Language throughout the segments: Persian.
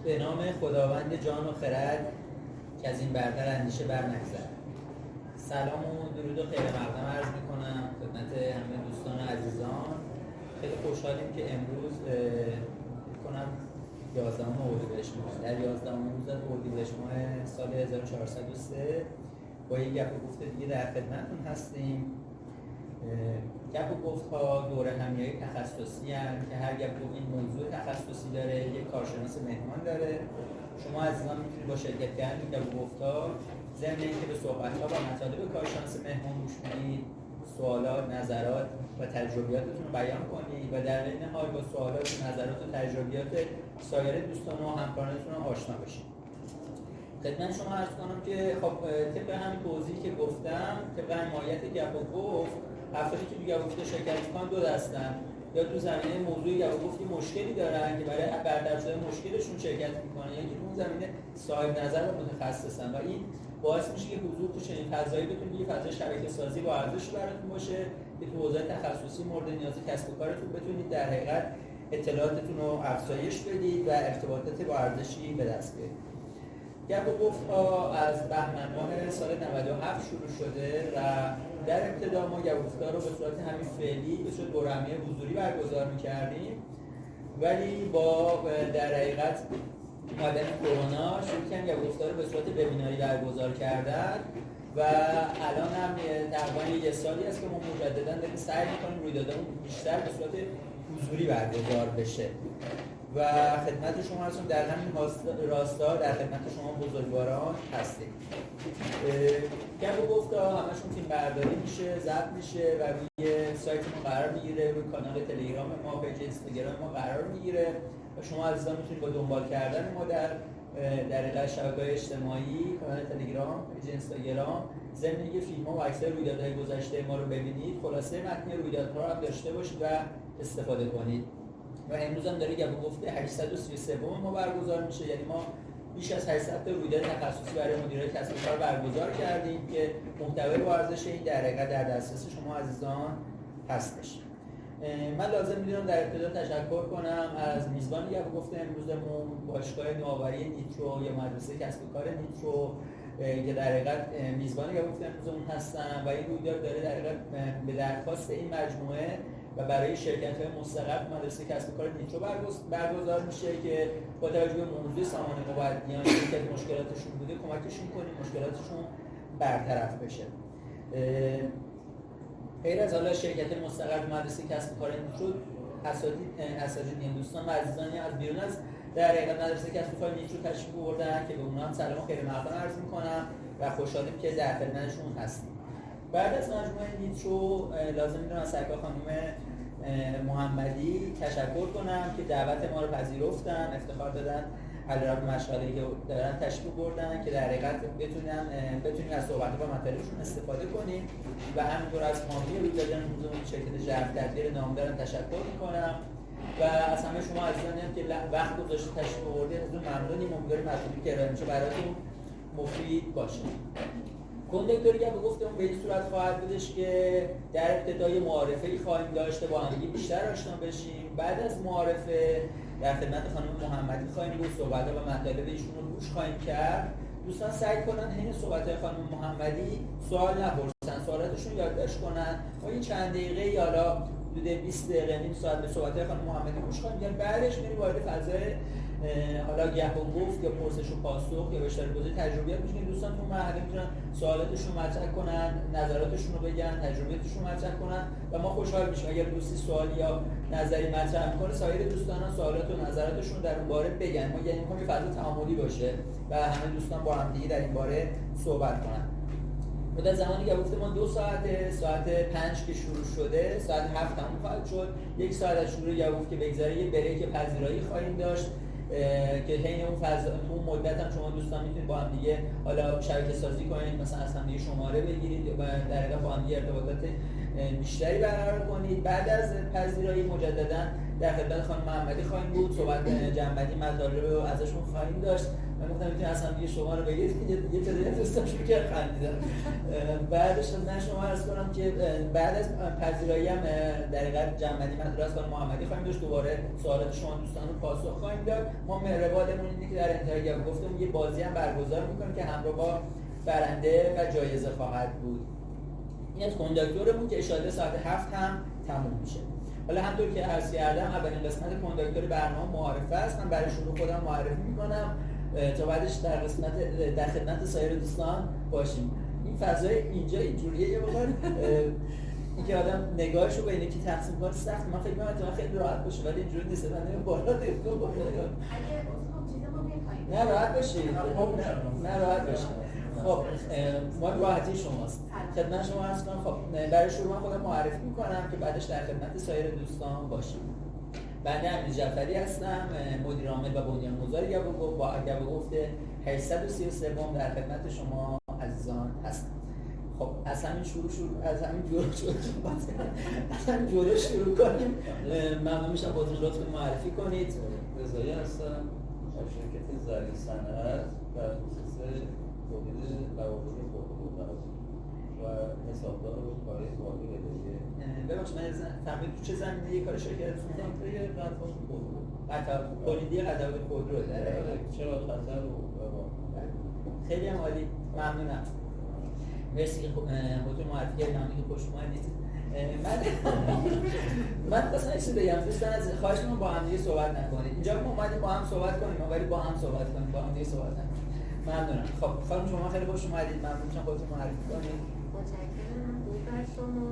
به نام خداوند جان و خرد که از این برتر اندیشه بر نگذرد. سلام و درود و خیر مقدم عرض میکنم خدمت همه دوستان عزیزان. خیلی خوشحالیم که امروز کنم 11 اردیبهشت ماه در 11 روز اردیبهشت ماه سال 1403 با یک گپ و گفت دیگه در خدمتتون هستیم. گپ و گفت ها دوره همیایی تخصصی هستند که هر گپ و این موضوع تخصصی داره، یک کارشناس مهمان داره. شما عزیزان میتونید با شرکت کردن این گپ و گفت ها ضمن اینکه به صحبت ها و مطالب کارشناس مهمان گوش کنید، سوالات، نظرات و تجربیاتتون رو بیان کنید و در این حال با سوالات، نظرات و تجربیات سایر دوستان و همکارانتون آشنا بشید. خدمت شما عرض کنم که خب طبق همین توضیحی که گفتم، طبق حمایت گپ و گفت، افرادی که تو گپ و گفت شرکت می‌کنن دو دستن، یا تو زمینه موضوع گپ و گفت مشکلی دارن که برای برطرف شدن مشکلشون شرکت می‌کنن، یا تو اون زمینه صاحب نظر و متخصصن و این باعث میشه که حضور تو چنین فضایی بتونه یه فضای شبکه‌سازی با ارزش براتون باشه که تو حوزه تخصصی مورد نیاز کسب و کارتون بتونید در حقیقت اطلاعاتتون رو افزایش بدید و ارتباطات با ارزشی به دست بیارید. گپ و گفت از بهمن ماه سال 97 شروع شده و در ابتدا ما گپ و گفت‌ها رو به صورت همین فعلی به صورت دورهمی حضوری برگزار می‌کردیم، ولی با در حقیقت اومدن کرونا شروع کردیم گپ و گفت‌ها رو به صورت وبیناری برگزار کردن و الان هم تقریبا یه سالی است که ما مجددا داریم سعی می‌کنیم رویدادمون بیشتر به صورت حضوری برگزار بشه و خدمت شما هستم در همین راستا در خدمت شما بزرگواران هستیم. گپ و گفت همشون فیلم برداری میشه، ضبط میشه و روی سایت ما قرار میگیره، روی کانال تلگرام ما، پیج اینستاگرام ما قرار میگیره و شما عزیزان میتونید با دنبال کردن ما در شبکه‌های اجتماعی، کانال تلگرام، پیج اینستاگرام، ضمن اینکه فیلم‌ها و عکس‌های رویدادهای گذشته ما رو ببینید، خلاصه متن رویدادها رو هم داشته باشید و استفاده کنید. و امروز هم داره گپ و گفت 833 ما برگزار میشه، یعنی ما بیش از 800 تا رویداد تخصصی برای مدیرای کسب و کار برگزار کردیم که محتوای با ارزش این در حقیقت در دسترس شما عزیزان هستش. من لازم می‌دونم در ابتدا تشکر کنم از میزبان گپ و گفت امروزمون، باشگاه نوآوری نیترو یا مدرسه کسب و کار نیترو که در حقیقت میزبان گپ و گفت امروزمون هستن و این رویداد داره در حقیقت به درخواست این مجموعه و برای شرکت‌های مستقل مدرسه کسب و کار نیترو برگزار میشه که با توجه به موضوع سامان مبدلین که مشکلاتشون بوده کمکشون کنیم مشکلاتشون برطرف بشه. غیر از حالا شرکت مستقل مدرسه کسب و کار نیترو، اساتید دوستان و عزیزانی از بیرون از در حقیقت مدرسه کسب و کار نیترو تشریف آوردن که به اونها هم سلام و خیر مقدم عرض می‌کنم و خوشحالیم که در خدمتشون هستیم. بعد از مجموعه نیترو لازم می‌دونم از سرکار خانم محمدی تشکر کنم که دعوت ما رو پذیرفتن، افتخار دادن علیرغم مشغله‌ای که دارن تشریف بردن که در حقیقت بتونیم از صحبت و مطالبشون استفاده کنیم و همینطور از حامی رویدادان حضور شرکت ژرف تدبیر نامدارم تشکر می‌کنم و از همه شما عزیزانی هم که وقت گذاشته تشریف آوردید از اون ممنونیم. امیدواریم مطالبی که ارائه میشه براتون مفید باشه. کندکتوری گپ گفتم به این صورت خواهد بودش که در ابتدای معارفه‌ای خواهیم داشته با هم بیشتر آشنا بشیم. بعد از معارفه در خدمت خانم محمدی خواهیم بود، صحبت‌ها و مطالب ایشون رو گوش خواهیم کرد. دوستان سعی کنن حین صحبت‌های خانم محمدی سوال نپرسن، سوالاتشون یادداشت کنن. ما این چند دقیقه یا حالا حدود 20 دقیقه نیم ساعت به صحبت‌های خانم محمدی گوش خواهیم کرد. بعدش میریم وارد فضای حالا گپ و گفت یا پرسش و پاسخ یا به اشتراک گذاری تجربیات میشن. دوستان تو مرحله میتونن سوالاتشون مطرح کنن، نظراتشون رو بگن، تجربیاتشون مطرح کنن و ما خوشحال میشیم اگر دوستی سوال یا نظری مطرح میکنه سایر دوستان سوالات و نظراتشون رو در اون باره بگن. ما یعنی میخوایم یه فضا تعاملی باشه و همه دوستان با هم دیگه در این باره صحبت کنن. مدت زمانی که گفتم ما 2 ساعت، ساعت 5 که شروع شده ساعت 7 تموم خواهد شد. 1 ساعت از شروع گفت که بگذره یه بریک پذیرایی خواهیم داشت که حین اون فاز تو مدت هم شما دوستان میتونید با هم دیگه حالا شبکه سازی کنید، مثلا از هم دیگه شماره بگیرید و در واقع با هم دیگه ارتباطات بیشتری برقرار کنید. بعد از پذیرایی مجددا در خدمت خانم محمدی خواهیم بود، صحبت جنبندی مطالب رو ازشون خواهیم داشت. من گفتم میتونید اصلا دیگه شما رو بگید، یه تعدادی دوستان شروع کردن خندیدن. بعدش خدمت شما عرض کنم که بعد از پذیرایی هم در حقیقت جنبندی مطالب از خانم محمدی خواهیم داشت، دوباره سوالات شما دوستان رو پاسخ خواهیم داد. ما روالمون اینه که در انتهای گفتم یه بازی هم برگزار می‌کنیم که همراه با برنده و جایزه خواهد بود. این از کنداکتورمون که اشاره ساعت 7 هم تموم میشه. حالا همونطور که عرض کردم اولین قسمت کنداکتور برنامه معارفه است. من برای شروع خودم معرفی میکنم تا بعدش در خدمت سایر دوستان باشیم. این فضای اینجا اینجوریه یه موقع اینکه آدم نگاهش رو به اینه که تقسیم کنه سخت. من فکر می‌کنم خیلی راحت باشه ولی اینجوری نیست. من بالا نگاه کنم. نه راحت باشید. نه راحت باشید. خب ما راحتی شماست. خدمت شما عرض کنم. خب برای شروع من خودم معرفی میکنم که بعدش در خدمت سایر دوستان باشیم. بنده امیر جعفری هستم، مدیر عامل و بنیانگذار گبوگفت با گبوگفت 833 در خدمت شما عزیزان هستم. خب از همین جلو شروع کنیم. ممنون میشم خودتون لطف معرفی کنید. رضایی هستم از شرکت زری صنعت در خصوص تولید لوازم خودرو و حسابدار و کارهای مالی اداری. ببخشید من فهمید تو چه زمینه‌ای کار شرکت می‌کنید؟ توی قطعات خودرو. تولیدی قطعات خودرو داره. چرا خطر و خیلی هم عالی. ممنونم. مرسی که خودتون معرفی کردید. ممنون که خوش اومدید. من اصلا چیزی بگم دوستان از خواهش می‌کنم با هم دیگه صحبت نکنید. اینجا ما اومدیم با هم صحبت کنیم ولی با هم صحبت کنیم، با هم دیگه صحبت نکنیم. ممنونم. خب خانم شما خیلی خوش اومدید. ممنون میشم خودتون معرفی کنید. متشکرم. درود بر شما.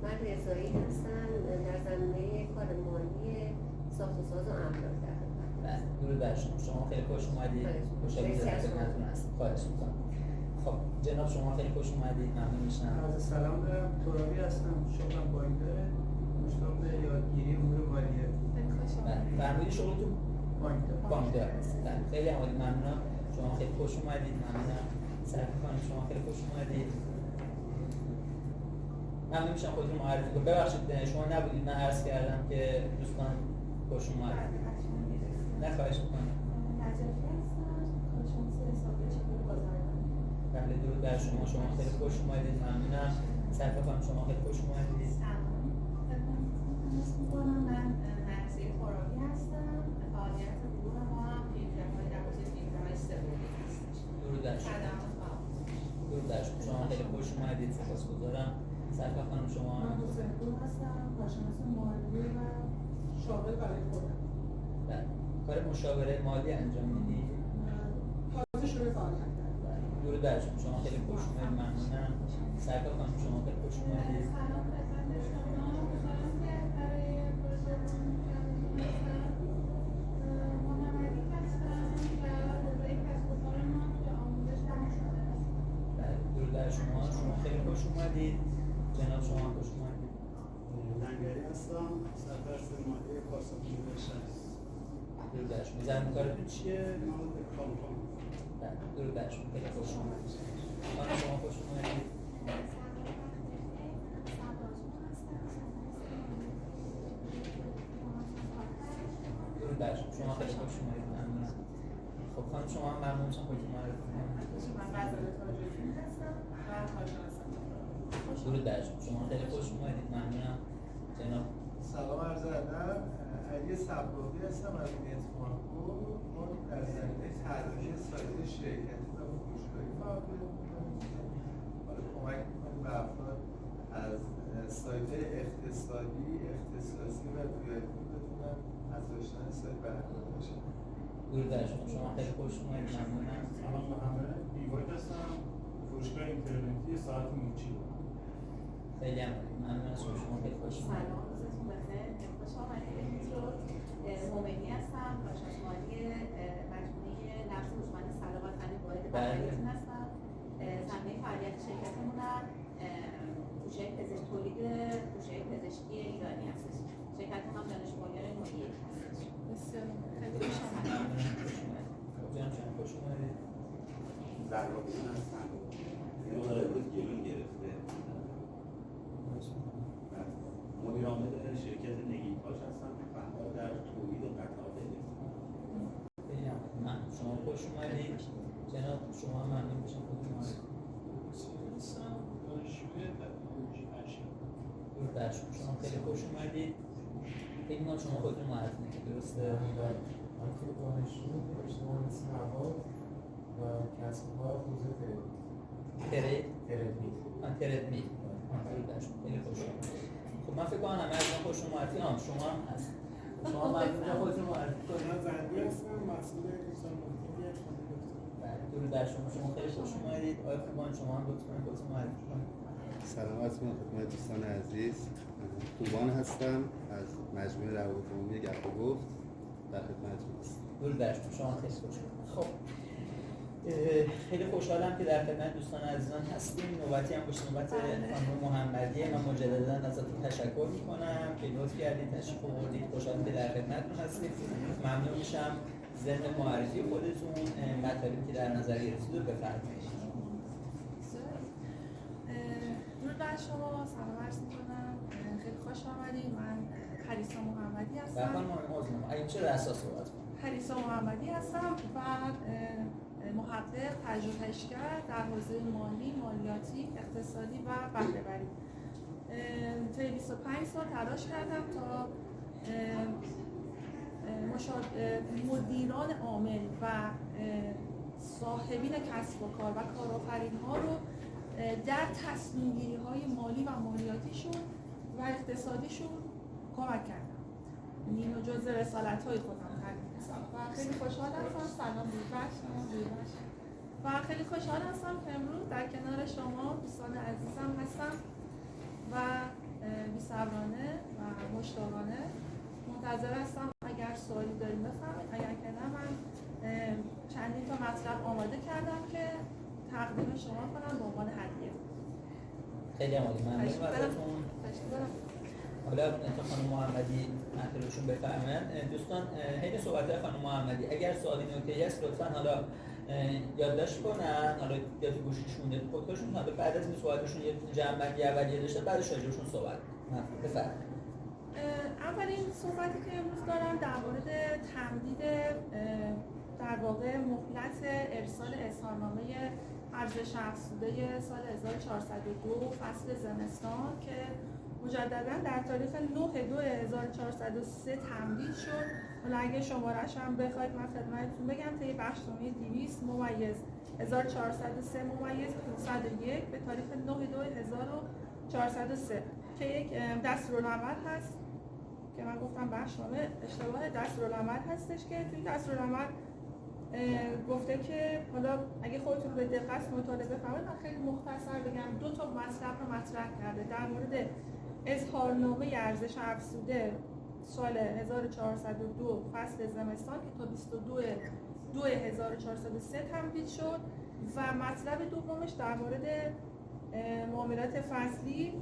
من رضایی هستم، در زمینه کار مالی ساخت و ساز و املاک در خدمتم. درود بر شما. شما خیلی خوش اومدید. خوشحالم که در خدمتتون هستم. خواهش می‌کنم. خب جناب شما خیلی خوش اومدید. ممنون میشم. عرض سلام دارم. ترابی هستم. شغلم بانکه. مشتاق به یادگیری امور مالیه. فرمودید شغلتون بانکدار است. خیلی عالی. ممنونم. شما خیلی خوش اومدید. ممنونم. سرکار خانم شما خیلی خوش اومدید. ممنون میشم خودتون معرفی کنید. ببخشید شما نبودید، من عرض کردم که دوستان خوش اومدید. نه خواهش می‌کنم. بله درود بر شما. شما خیلی خوش اومدید. ممنونم. سرکار خانم شما خیلی خوش اومدید. من مرزی ترابی هستم. فعالیت گروه ما فیلترهای در حوزه فیلترهای سه‌بعدی هستش. درود بر شما. درود بر شما. شما خیلی خوش اومدید. سپاسگزارم. سرکار خانم شما من حسین هستم، کارشناس مالی و شاغل برای خودم. بله. کار مشاوره مالی انجام میدید؟ تازه شروع فعالیت کردم. درود بر شما. شما خیلی خوش اومدید. ممنونم. سرکار خانم شما خیلی خوش اومدید. سلام خدمت شما. خوشحالم که برای پروژه محمدی هستم و حوزه کسب و کار ما توی آموزش و مشاوره هستم. بله درود بر شما. شما خیلی خوش اومدید. جناب شما خوش اومدید. لنگری هستم، سرپرست مالی کارسازی شهر. درود بر شما. زمین کارتون چیه؟ کامپان. بله درود بر شما. خیلی خوش اومدید. خانم شما خوش اومدید. درود بر شما. شما خیلی خوش اومدید. ممنونم. خب خانم شما هم ممنون میشم خودتون معرفی کنید. من غزاله تاج‌الدین هستم و کارشناسم. درود بر شما. شما خیلی خوش اومدید. ممنونم. جناب سلام عرض ادب. علی صبراقی هستم از نتمارکو. ما در زمینه طراحی سایت شرکتی و فروشگاهی فعالیت می‌کنیم. حالا کمک می‌کنیم به افراد از سایت اقتصادی، اختصاصی و وی‌آی‌پی بتونن از داشتن سایت برخوردار باشن. درود بر شما. شما خیلی خوش اومدید. ممنونم. سلام به همه، بیوایت هستم، فروشگاه اینترنتی ساعت موچی. خیلی هم ممنون از شما. خیلی خوش اومدید. سلام روزتون بخیر. خوش آمدید. مومنی هستم، کارشناس مالی مجموعه نفس هوشمند صداقت خانه واحد بهاییتون هستم. زمینه فعالیت شرکتمونم پوشه پزشکی، تولید پوشه پزشکی ایرانی هستش. شرکت ما هم دانش بنیان نوعی هستش. بسیار خیلی خوش آمدید. خب جان شما خوش اومدید. زرگاهی هستم. یه مقدار امروز گلون گرفته. شما هم ممنون میشم خودتون معرفی کنید. در شما خیلی خوش اومدید. فکر می‌کنم شما خودتون معرفی کنید، درسته؟ من که دانشجو رشته مهندسی مواد و کسب و کار حوزه تردمیل. خیلی خوش اومدید. خب من فکر کنم همه از ما خوش معرفی شما هم هست. شما ممنون خودتون معرفی کنید. من زندگی هستم، مسئول دیزاین مارکتینگ بله، درود بر شما خیلی خوش اومدید. آقای خوبان شما هم لطفاً خودتون معرفی کنید. سلام عرض می‌کنم خدمت دوستان عزیز. خوبان هستم از مجموعه روابط عمومی گپ و گفت در خدمتتون هستم. درود بر شما خیلی خوش اومدید. خب خیلی خوشحالم که در خدمت دوستان عزیزان هستیم. نوبتی هم باشه نوبت خانم محمدیه. من مجددا ازتون تشکر میکنم که لطف کردید تشریف آوردید. خوشحالم که در خدمتتون هستید. ممنون میشم ضمن معرفی خودتون مطالبی که در نظر گرفتید رو بفرمایید. درود بر شما، سلام عرض می‌کنم. خیلی خوش آمدید. من پریسا محمدی هستم. اگه میشه در اساس صحبت کنم. پریسا محمدی هستم و محقق پژوهشگر در حوزه مالی، مالیاتی، اقتصادی و بهره‌وری. طی 25 سال تلاش کردم تا مدیران عامل و صاحبین کسب و کار و کارآفرین‌ها رو در تصمیم‌گیری‌های مالی و مالیاتیشون و اقتصادیشون کمک کردم. اینو جزء رسالت‌های خودم هستم و خیلی خوشحال هستم. سلام و خیلی خوشحال هستم که امروز در کنار شما دوستان عزیزم هستم و بی‌صبرانه و مشتاقانه منتظر هستم اگر سوالی دارید بفرمایید، اگر که نه من چندین تا مطلب آماده کردم که تقدیم شما کنم به عنوان هدیه. خیلی عالی، ممنون ازتون. حالا تا خانم محمدی مطلبشون بفرمایند. دوستان حین صحبت‌های خانم محمدی اگر سوالی نکته‌ای هست لطفاً حالا یادداشت کنن، حالا یا تو گوشیشون مونده تو خودشون، حالا بعد از این صحبتشون یه جمع‌بندی اولیه داشته بعدش راجعشون صحبت کنن. بفرمایید. اولین صحبتی که امروز دارم در مورد تمدید در واقع مهلت ارسال اظهارنامه ارزش افزوده سال 1402 فصل زمستان که مجددا در تاریخ 9/2/1403 تمدید شد. حالا اگه شماره‌اش هم بخواید من خدمتتون بگم طی بخشنامه 200/203/501 به تاریخ 9/2/1403 که یک دستورالعمل هست که من گفتم بخشنامه اشتباه، دستورالعمل هستش که توی دستورالعمل گفته که حالا اگه خودتون به دقت مطالعه فرمایید من خیلی مختصر بگم 2 تا مطلب رو مطرح کرده در مورد اظهارنامه ارزش افزوده سال 1402 فصل زمستان که تا 22/2/1403 تمدید شد و مطلب دومش در مورد معاملات فصلی،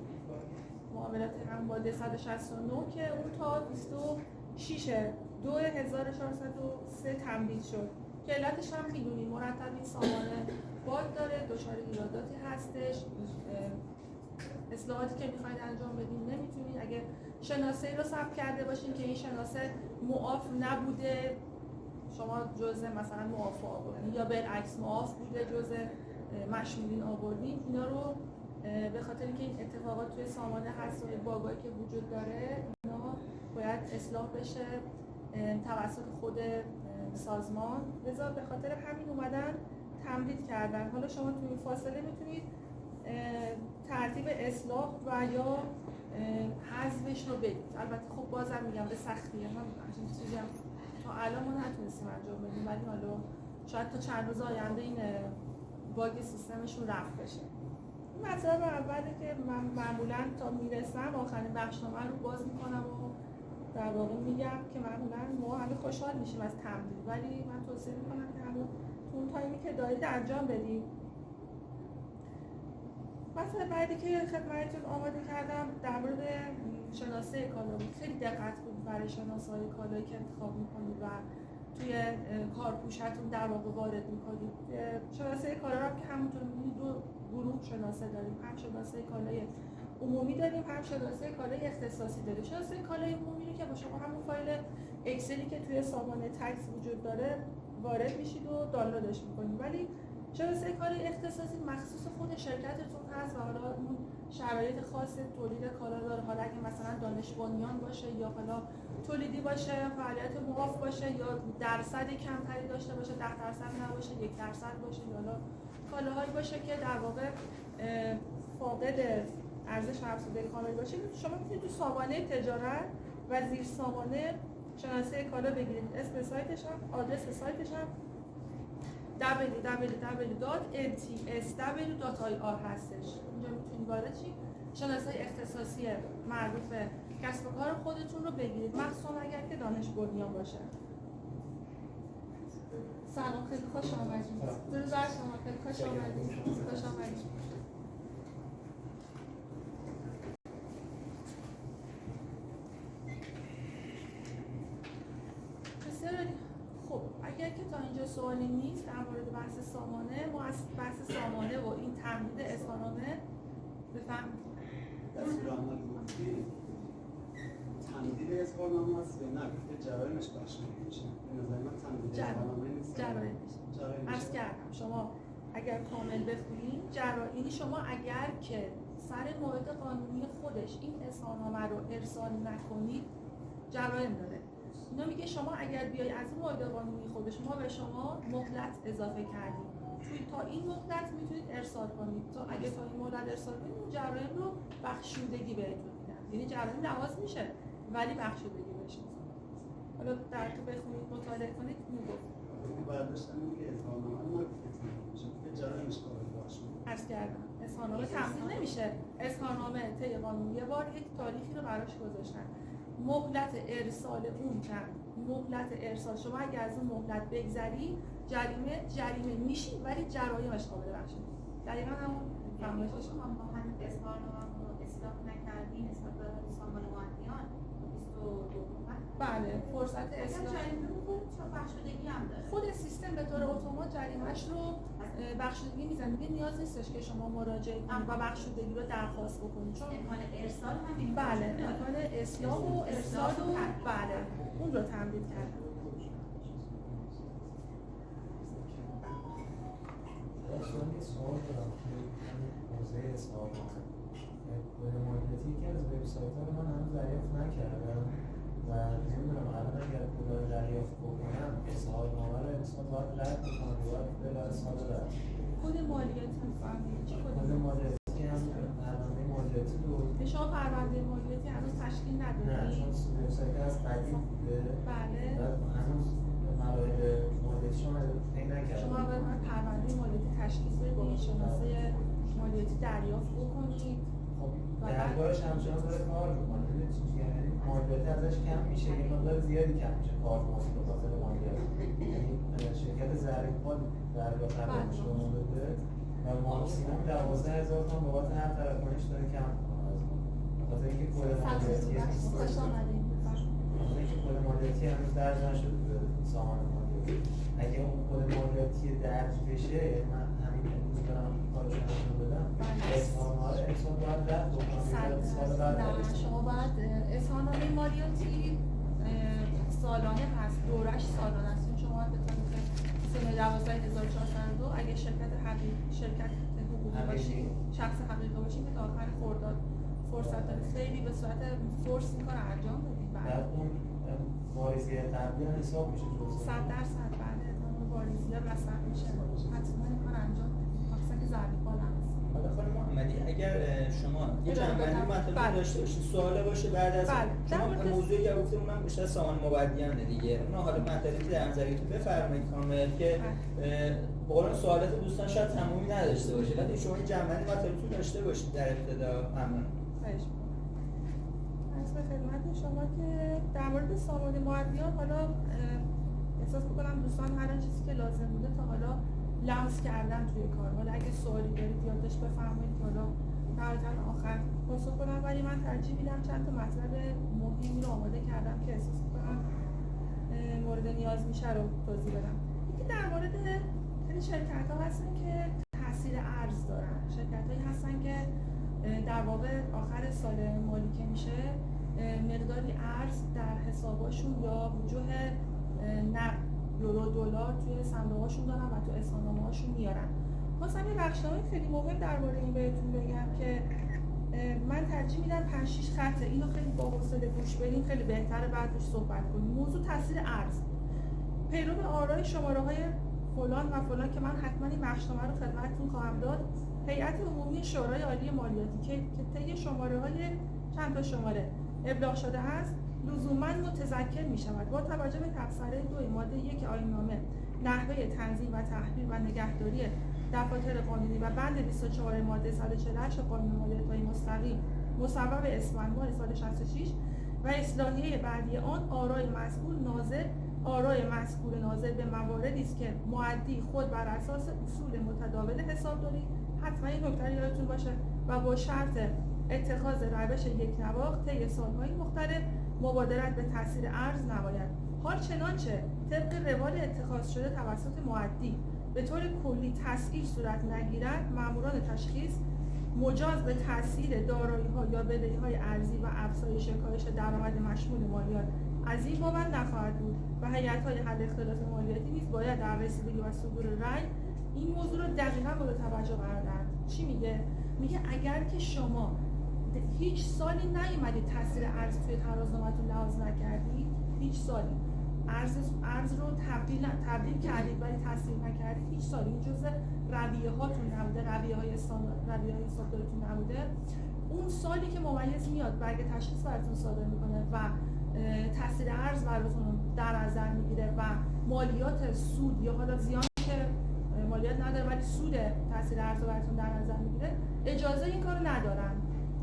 معاملات اموال 169 که اون تا 26/2/1403 تمدید شد که علتش هم میدونید مرتبی سامانه باد داره، دچار ایراداتی هستش، اصلاحاتی که میخواید انجام بدین نمیتونید. اگه شناسه رو ثبت کرده باشین که این شناسه معاف نبوده شما جزء مثلا معاف آوردین یا بالعکس معاف بوده جزء مشمولین آوردین، اینا رو به خاطر اینکه این اتفاقات توی سامانه هست و باگایی که وجود داره اینا باید اصلاح بشه توسط خود سازمان، لذا به خاطر همین اومدن تمدید کردن. حالا شما توی این فاصله میتونید ترتیب اصلاح و یا حذفش رو بدید. البته خب بازم میگم به سختیه، من همچین چیزی هم تا الان ما نتونستیم انجام بدیم ولی حالا شاید تا چند روز آینده این باگ سیستمشون رفع بشه. مطلب اولی که من معمولا تا میرسم آخرین بخشنامه رو باز میکنم و در واقع میگم که معمولا ما همه خوشحال میشیم از تمدید ولی من توصیه میکنم که همون تو اون تایمی که دارید انجام بدید. مثلا بعدی که خدمتتون آماده کردم در مورد شناسه کالا بود. خیلی دقت کنید برای شناسه‌های کالایی که انتخاب میکنید و توی کارپوشتون در واقع وارد میکنید. شناسه کالا رو که همونطور می‌بینید 2 گروه شناسه داریم، هم شناسه کالای عمومی داریم هم شناسه کالای اختصاصی داریم. شناسه کالای عمومی رو که با شما همون فایل اکسلی که توی سامانه تکس وجود داره وارد میشید و دانلودش میکنید، ولی شناسایی کار اختصاصی مخصوص خود شرکتتون هست و حالا اون شرایط خاص تولید کالا داره. حالا اگه مثلا دانش بنیان باشه یا حالا تولیدی باشه، فعالیت معاف باشه یا درصد کمتری داشته باشه، 10% نباشه، 1% باشه، یا حالا کالاهایی باشه که در واقع فاقد ارزش افزوده کامل باشه، شما میتونید تو سامانه تجارت و زیر سامانه شناسه کالا بگیرید. اسم سایتش هم، آدرس سایتش هم www.ntsw.ir هستش. اینجا میتونید وارد شید، شناسه اختصاصی مربوط به کسب و کار خودتون رو بگیرید، مخصوصا اگر که دانش بنیان باشه. سلام، خیلی خوش آمدید. درود بر شما، خیلی خوش آمدید. خوش آمدید. خب اگر که تا اینجا سوالی نیست در مورد بحث سامانه، ما از بحث سامانه و این تمدید اظهارنامه بفهمید. دستورالعمل گفتی تمدید اظهارنامه است یا نه؟ گفته جرایمش بخشیده میشه. به نظر من تمدید اظهارنامه نیست. جرایمش. عرض کردم شما اگر کامل بخونید یعنی شما اگر که سر موعد قانونی خودش این اظهارنامه رو ارسال نکنید جرایم داره. اینا میگه شما اگر بیای از اون موعد قانونی خودش ما به شما مهلت اضافه کردیم، تا این مهلت میتونید ارسال کنید، تا اگه تا این مهلت ارسال کنید اون جرایم رو بخشودگی بهتون میدن، یعنی جرایم لحاظ میشه ولی بخشودگی بهش میدن. حالا در تو بخونید مطالعه کنید میگفت برداشتن میگه اظهارنامه نگفته میشه که جرایمش قابل بخشودگی. عرض کردم اظهارنامه تمدید نمیشه. اظهارنامه طی قانون یه بار یک تاریخی رو براش گذاشتن، مهلت ارسال اون چند مهلت ارسال، شما اگه از اون مهلت بگذری جریمه میشی ولی جرایمش قابل بخشیدگی. دقیقاً همون فرمایشش شما ما همین اظهارنامه رو اصلاح نکردین نسبت به سامان معدیان 22 بله فرصت اصلاح جریمه رو بخشودگی هم داره. خود سیستم به طور اتومات جریمه‌اش رو بخشودگی میزنه، دیگه نیاز نیستش که شما مراجعه کنید و بخشودگی رو درخواست بکنید، چون امکان ارسال همین بله امکان اصلاح و ارسال و بله اون رو تمدید کرده. اصلا یه سوال دارم که حوزه اظهارنامه کد مالیاتی که از وبسایت ها من هنوز دریافت نکردم و نمیدونم الان اگر کد رو دریافت بکنم اظهارنامه رو انسان باید رد بکنم یا باید بلا سال رد. کد مالیاتی می‌فهمید چی کد مالیاتی که هم پرونده مالیاتی رو شما پرونده مالیاتی هنوز تشکیل ندادید؟ نه چون وبسایت از قدیم بوده بله هنوز مراحل مالیاتی شما طی نکردم. شما باید پرونده مالیاتی تشخیص بدید، شناسه مالیاتی دریافت بکنید. خب دربارش همچنان داره کار میکنه، یعنی مالیاتی ازش کم میشه، یه مقدار زیادی کم میشه کارمزد به خاطر مالیات. یعنی شرکت زرین‌پال در واقع قبل شما بده و ماکسیمم 12000 تومان بابت هر تراکنش داره کم میکنه از اون. به خاطر اینکه کد مالیاتی خوش آمدید. بخاطر اینکه کد مالیاتی هنوز درج نشده به سامان مالیاتی. اگه اون کد مالیاتی درج بشه، من همین امروز برم کارش انجام بدم، اظهارنامه انسان باید رد بکنم سال بعد نه شما باید اظهارنامه مالیاتی سالانه هست، دورش سالانه است. شما باید بتونید که سال 12402 اگه شرکت حقوقی باشید، شخص حقیقی باشید تا آخر خرداد فرصت دارید. خیلی به صورت فورس این کار انجام بدید. بعد اون واریزی قبلی هم حساب میشه جزء 100% بله اون واریزی رصد میشه، حتما این کار انجام بدید، مخصوصا که زرین‌پال هست. حالا خانم محمدی اگر شما یه جنبندی مطلب داشته باشید سواله باشه بعد از شما موضوعی که گفتم اونم بیشتر سامان مبدیانه دیگه، اون حالا مطلبی که در نظرتون بفرمایید کامل که به قول سوالات دوستان شاید تمومی نداشته باشه، ولی شما این جنبندی مطلبتون داشته باشید در ابتدا. ممنون. خواهش از به خدمت شما که در مورد سامان معدیان حالا احساس می‌کنم دوستان هر چیزی که لازم بوده تا حالا لمس کردن توی کار. حالا اگه سوالی دارید یادداشت بفرمایید حالا نهایتاً آخر پاسخ بدم، ولی من ترجیح میدم چند تا مطلب مهمی رو آماده کردم که احساس می‌کنم مورد نیاز میشه رو توضیح بدم. یکی در مورد خیلی شرکت‌ها هستن که تاثیر ارز دارن، شرکت‌هایی هستن که در واقع آخر سال مالی که میشه مقداری ارز در حساباشون یا وجوه نقد یورو دلار توی صندوق‌هاشون دارن و تو اظهارنامه‌هاشون میارن. خواستم یه بخشنامه خیلی مهم درباره این بهتون بگم که من ترجیح میدم 5-6 خطه، اینو خیلی با حوصله گوش بدین، خیلی بهتره بعدش صحبت کنیم. موضوع تاثیر ارز پیرو آرای شماره‌های فلان و فلان که من حتما این بخشنامه رو خدمتتون خواهم داد. هیئت عمومی شورای عالی مالیاتی که طی شماره‌های چند تا شماره ابلاغ شده است لزوما متذکر می‌شود با توجه به تبصره 2 ماده 1 آیین‌نامه نحوه تنظیم و تحویل و نگهداری دفاتر قانونی و بند 24 ماده 148 قانون مالیات‌های مستقیم مصوب اسفند ماه سال 66 و اصلاحیه بعدی آن آرای مذکور ناظر به مواردی است که مؤدی خود بر اساس اصول متداول حسابداری، حتما این نکته یادتون باشه، و با شرط اتخاذ روش یکنواخت طی سال‌های مختلف مبادرت به تاثیر ارز نباید. حال چنانچه طبق روال اتخاذ شده توسط مؤدی به طور کلی تسعیر صورت نگیرد، ماموران تشخیص مجاز به تسعیر دارایی‌ها یا بدهی‌های ارزی و افزایش کاهش درآمد مشمول مالیات از این بابت نخواهد بود و هیئت‌های حل اختلاف مالیاتی نیز باید در رسیدگی و صدور رأی این موضوع رو دقیقاً مورد توجه قرار دهند. چی میگه؟ میگه اگر که شما هیچ سالی نیومدید تاثیر ارز توی ترازنامه‌تون لحاظ نکردید، هیچ سالی ارز رو تبدیل کردید ولی تاثیر نکردید، هیچ سالی این جزء رویه هاتون نبوده، رویه های حسابداریتون نبوده، اون سالی که ممیز میاد برگ تشخیص براتون صادر میکنه و تاثیر ارز براتون در نظر میگیره و مالیات سود یا حالا زیان که مالیات نداره ولی سود تاثیر ارز رو براتون در نظر میگیره، اجازه این کارو ندارن.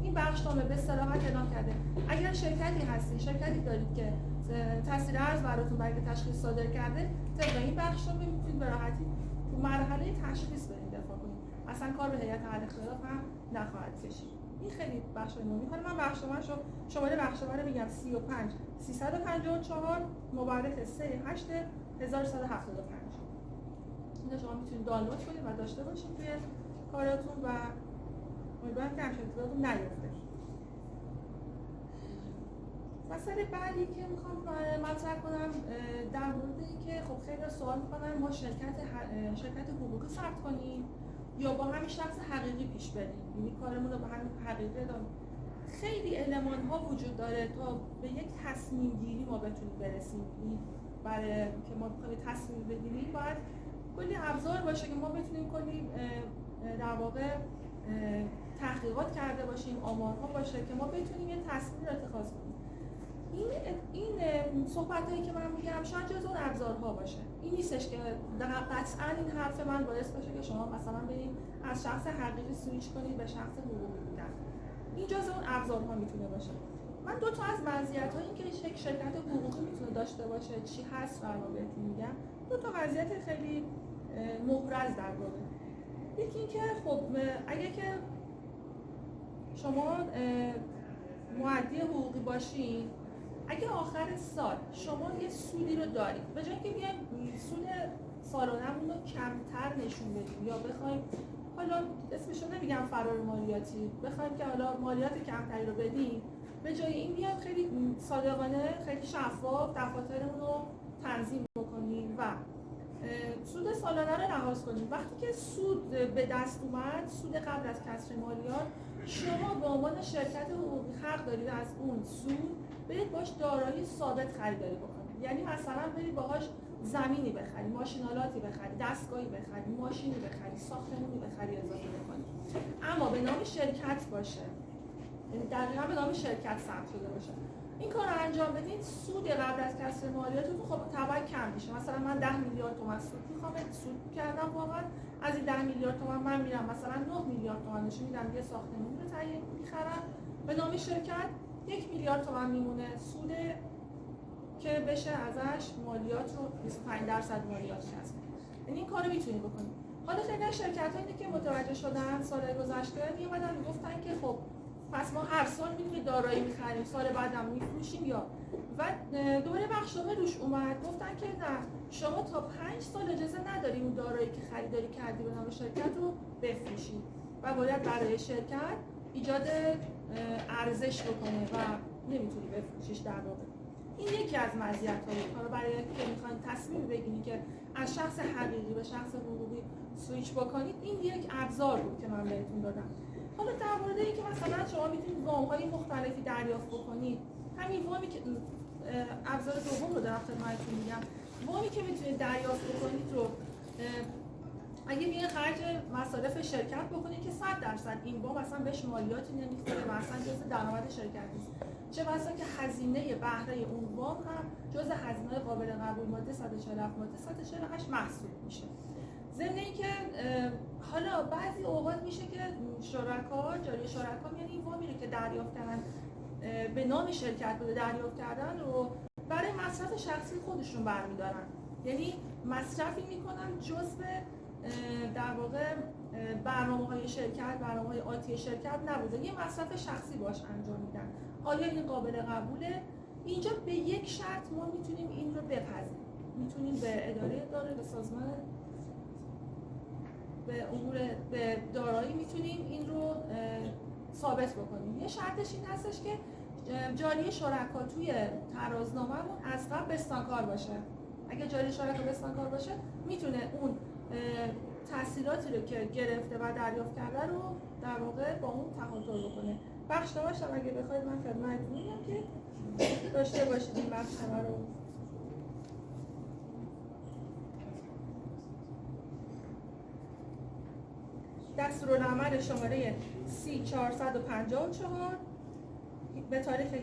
این بخشنامه به صراحت اعلام کرده اگر شرکتی دارید که تاثیر ارز براتون برای تشخیص صادر کرده، طبق این بخشنامه میتونید به راحتی تو مرحله تشخیص برید دفاع کنید، اصلا کار به هیئت حل اختلاف هم نخواهد کشید. این خیلی بخش مهمی. حالا من بخشنامه‌شو شماره بخشنامه رو میگم 35 354 مورخ 38 1175. اینو شما میتونید دانلود کنید و داشته باشید توی کاراتون و امیدوارم که همچین اتفاقی نیفته. مسئله بعدی که میخوام مطرح کنم در مورد اینکه خب خیلی سوال میکنن ما شرکت حقوقی ثبت کنیم یا با همین شخص حقیقی پیش بریم، یعنی کارمون رو با همین حقیقی ادامه. خیلی المان ها وجود داره تا به یک تصمیم گیری ما بتونیم برسیم. برای که ما بخوایم تصمیم بگیریم باید کلی ابزار باشه که ما بتونیم کلی در واقع تحقیقات کرده باشیم، آمارها باشه که ما بتونیم یه تصمیم رو اتخاذ کنیم. این صحبتایی که من میگم شاید جز اون ابزارها باشه. این نیستش که قطعاً این حرف من باعث باشه که شما مثلا برید از شخص حقیقی سویچ کنید به شخص حقوقی بودن. این جز اون ابزارها میتونه باشه. من دو تا از مزیت‌های این که یک شرکت حقوقی میتونه داشته باشه چی هست رو بهتون میگم. دو تا مزیت خیلی مبرز در واقع. یکی این که خب اگه که شما مؤدی حقوقی باشین، اگه آخر سال شما یه سودی رو دارید، به جای اینکه بیایم سود سالانه‌مون رو کمتر نشون بدیم یا بخوایم حالا اسمش رو نمیگم فرار مالیاتی، بخوایم که حالا مالیات کمتری رو بدیم، به جای این بیایم خیلی صادقانه، خیلی شفاف دفاترمون رو تنظیم بکنیم و سود سالانه رو لحاظ کنیم. وقتی که سود به دست اومد، سود قبل از کسر مالیات، شما به عنوان شرکت حقوقی حق دارید از اون سود برید باش دارایی ثابت خریداری بکنید. یعنی مثلا برید باهاش زمینی بخرید، ماشینالاتی بخرید، دستگاهی بخرید، ماشینی بخرید، ساختمونی بخرید، اضافه بکنید. اما به نام شرکت باشه، یعنی دقیقاً به نام شرکت ثبت شده باشه. این کار رو انجام بدین، سود قبل از کسر مالیاتتون خب طبعا کم میشه. مثلا من 10 میلیارد تومان سود میخوام، سود کردم واقعا از این 10 میلیارد تومان من میرم مثلا 9 میلیارد تومان نشون میدم یه ساختمون رو تهیه میخرم به نام شرکت، 1 میلیارد تومان میمونه سود که بشه ازش مالیات رو 25% مالیات کسب. یعنی این کارو میتونید بکنید. حالا خیلی شرکتایی که متوجه شدن سال گذشته میومدن میگفتن که خب پس ما هر سال میتونیم دارایی میخریم، سال بعدم میفروشیم، یا و دوباره بخشنامه روش اومد گفتن که نه، شما تا 5 سال اجازه نداری اون دارایی که خریداری کردی به نام شرکت رو بفروشی و باید برای شرکت ایجاد ارزش بکنه و نمیتونی بفروشیش در واقع. این یکی از مزیت‌های کارو. برای اینکه می‌خواید تصمیم بگیرید که از شخص حقیقی به شخص حقوقی سویچ بکنید، این یک ابزار بود که من بهتون دادم. حالا در مورد اینکه مثلا شما میتونید وام‌های مختلفی دریافت بکنید، همین وامی که ابزار دوم رو دارم خدمتتون میگم، وامی که میتونید دریافت بکنید رو اگه بیاین خرج مصارف شرکت بکنید که 100% این وام اصلا بهش مالیاتی نمیخوره و اصلا جزء درآمد شرکت نیست، چه بسا که هزینه بهره اون وام هم جزء هزینه‌های قابل قبول ماده 147 ماده 148 محسوب میشه. ضمن اینکه حالا بعضی اوقات میشه که شرکا جاری شرکا یعنی این وامی رو که دریافت کردن به نام شرکت بوده دریافت کردن رو برای مصرف شخصی خودشون برمیدارن، یعنی مصرفی میکنن جزء در واقع برنامه‌های شرکت، برنامه‌های آتی شرکت نبوده، یه مصرف شخصی باش انجام میدن. آیا این قابل قبوله؟ اینجا به یک شرط ما میتونیم این رو بپذیریم، میتونیم به اداره به سازمان به امور به دارایی میتونیم این رو ثابت بکنیم. یه شرطش این هستش که جاری شرکا توی ترازنامه‌مون از قبل بستانکار باشه. اگه جاری شرکا بستانکار باشه میتونه اون تحصیلاتی رو که گرفته و دریافت کرده رو در واقع با اون تهادر بکنه. بخشنامه‌اش هم اگه بخواید من خدمتتون میگم که داشته باشید این بخشنامه رو. دستورالعمل شماره 3454 به تاریخ 18/3/1388.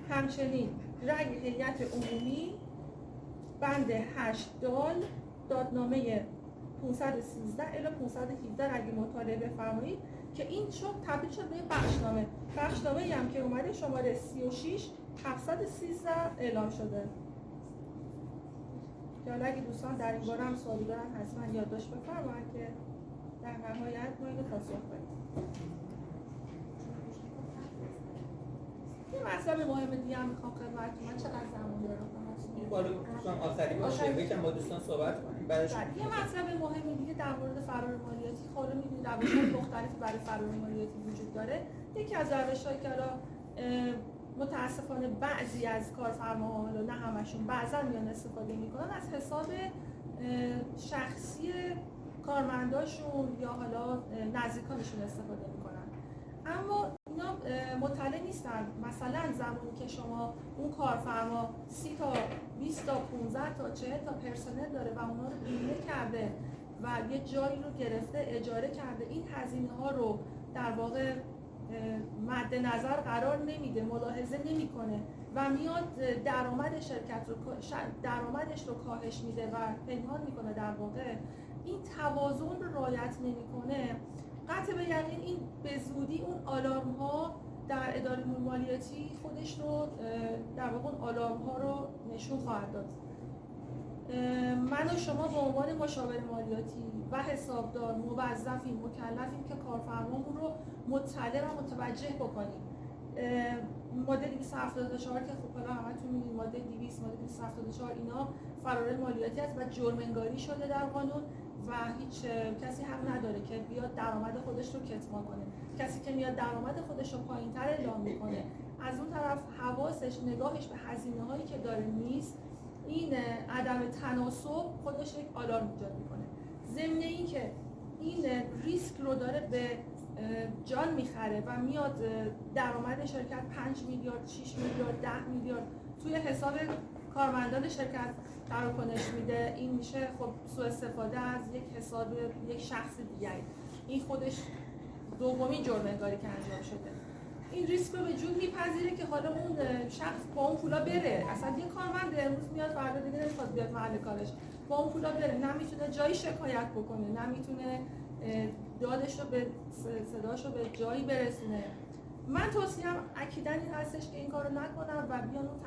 همچنین رأی هیئت عمومی بند 8 دال دادنامه 513 الی 517 اگه مطالعه بفرمایید که این شد تبدیل شد به بخشنامه. بخشنامه‌ای هم که اومده شماره 36713 اعلام شده. که حالا اگه دوستان در این باره هم سوالی دارن حتما یادداشت بفرمایید که در نهایت ما اینو پاسخ بدیم. یه مطلب مهم دیگه هم میخوام خدمتتون، من چقدر زمان دارم این بالا دوستان آخری باشه یکم با دوستان صحبت کنیم بعدش یه مطلب مهم دیگه در مورد فرار مالیاتی. خب می‌دونید روش‌های مختلفی برای فرار مالیاتی وجود داره. یکی از روش‌هایی که حالا متاسفانه بعضی از کارفرماها نه همشون بعضا میان استفاده میکنن از حساب شخصی کارمنداشون یا حالا نزدیکانشون استفاده میکنن، اما اینا مطلع نیستن. مثلا زمانی که شما اون کارفرما 30 تا 20 تا 15 تا 40 تا پرسنل داره و اونا رو بیمه کرده و یه جایی رو گرفته اجاره کرده، این هزینه ها رو در واقع مد نظر قرار نمیده، ملاحظه نمیکنه و میاد درآمد شرکت رو درآمدش رو کاهش میده و پنهان میکنه، در واقع این توازن رو رعایت نمیکنه، قطع به یقین این به زودی اون آلارم ها در اداره مالیاتی خودش رو در واقع اون آلارم ها رو نشون خواهد داد. من و شما به عنوان مشاور مالیاتی و حسابدار موظفیم، مکلفیم که کارفرمامون رو مطلع و متوجه بکنیم. ماده 274 که خب حالا همتون می‌دونید، ماده 200 ماده 274 اینا فرار مالیاتی است و جرم انگاری شده در قانون و هیچ کسی حق نداره که بیاد درآمد خودش رو کتمان کنه. کسی که میاد درآمد خودش رو پایین‌تر اعلام می‌کنه، از اون طرف حواسش نگاهش به هزینه‌هایی که داره نیست، این عدم تناسب خودش یک آلارم ایجاد میکنه. ضمن اینکه این ریسک رو داره به جان میخره و میاد درآمد شرکت 5 میلیارد 6 میلیارد 10 میلیارد توی حساب کارمندان شرکت تراکنش میده، این میشه خب سوء استفاده از یک حساب یک شخص دیگری. این خودش دومین جرم انگاری که انجام شده. این ریسک رو به جون میپذیره که حالا اون شخص با اون پولا بره، اصلا یه کارمند امروز میاد فردا دیگه نمیخواد بیاد محل کارش، با اون پولا بره، نمیتونه جایی شکایت بکنه، نمیتونه دادش رو به صداش رو به جایی برسونه. من توصیه‌ام اکیداً این هستش که این کارو نکنم و بیان اون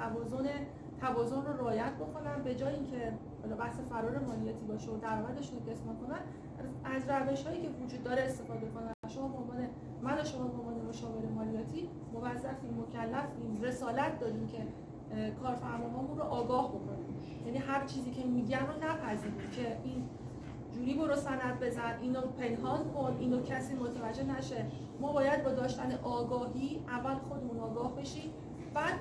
توازن رو رعایت بکنم، به جای اینکه حالا بحث فرار مالیاتی باشه و درآمدشون رو کسمان کنن، از روش‌هایی که وجود داره استفاده کنن. شما به عنوان من و شما به عنوان مشاور مالیاتی موظفیم، مکلفیم، رسالت داریم که کارفرماهامون رو آگاه بکنیم. یعنی هر چیزی که میگن رو نپذیریم که این جوری برو سند بزن، اینو پنهان کن، اینو کسی متوجه نشه. ما باید با داشتن آگاهی اول خودمون آگاه بشیم بعد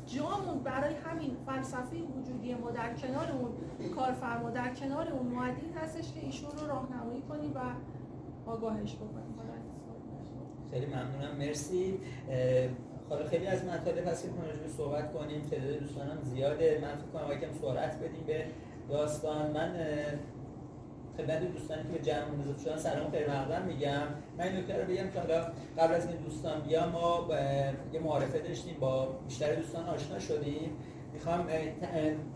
جامون برای همین فلسفه وجودی ما در کنار اون کارفرما، در کنار اون معدین هستش که ایشون رو راهنمایی کنیم و آگاهش بکنیم. خیلی ممنونم، مرسی. حالا خیلی از مطالب هست که راجع به صحبت کنیم، تعداد دوستانم زیاده، من فکر کنم یکم سرعت بدیم به داستان. من خدمت دوستانی که به جمعمون اضافه شدن سلام خیر مقدم میگم. من این نکته رو بگم که حالا قبل از این دوستان بیان ما یه معارفه داشتیم، با بیشتر دوستان آشنا شدیم. میخوام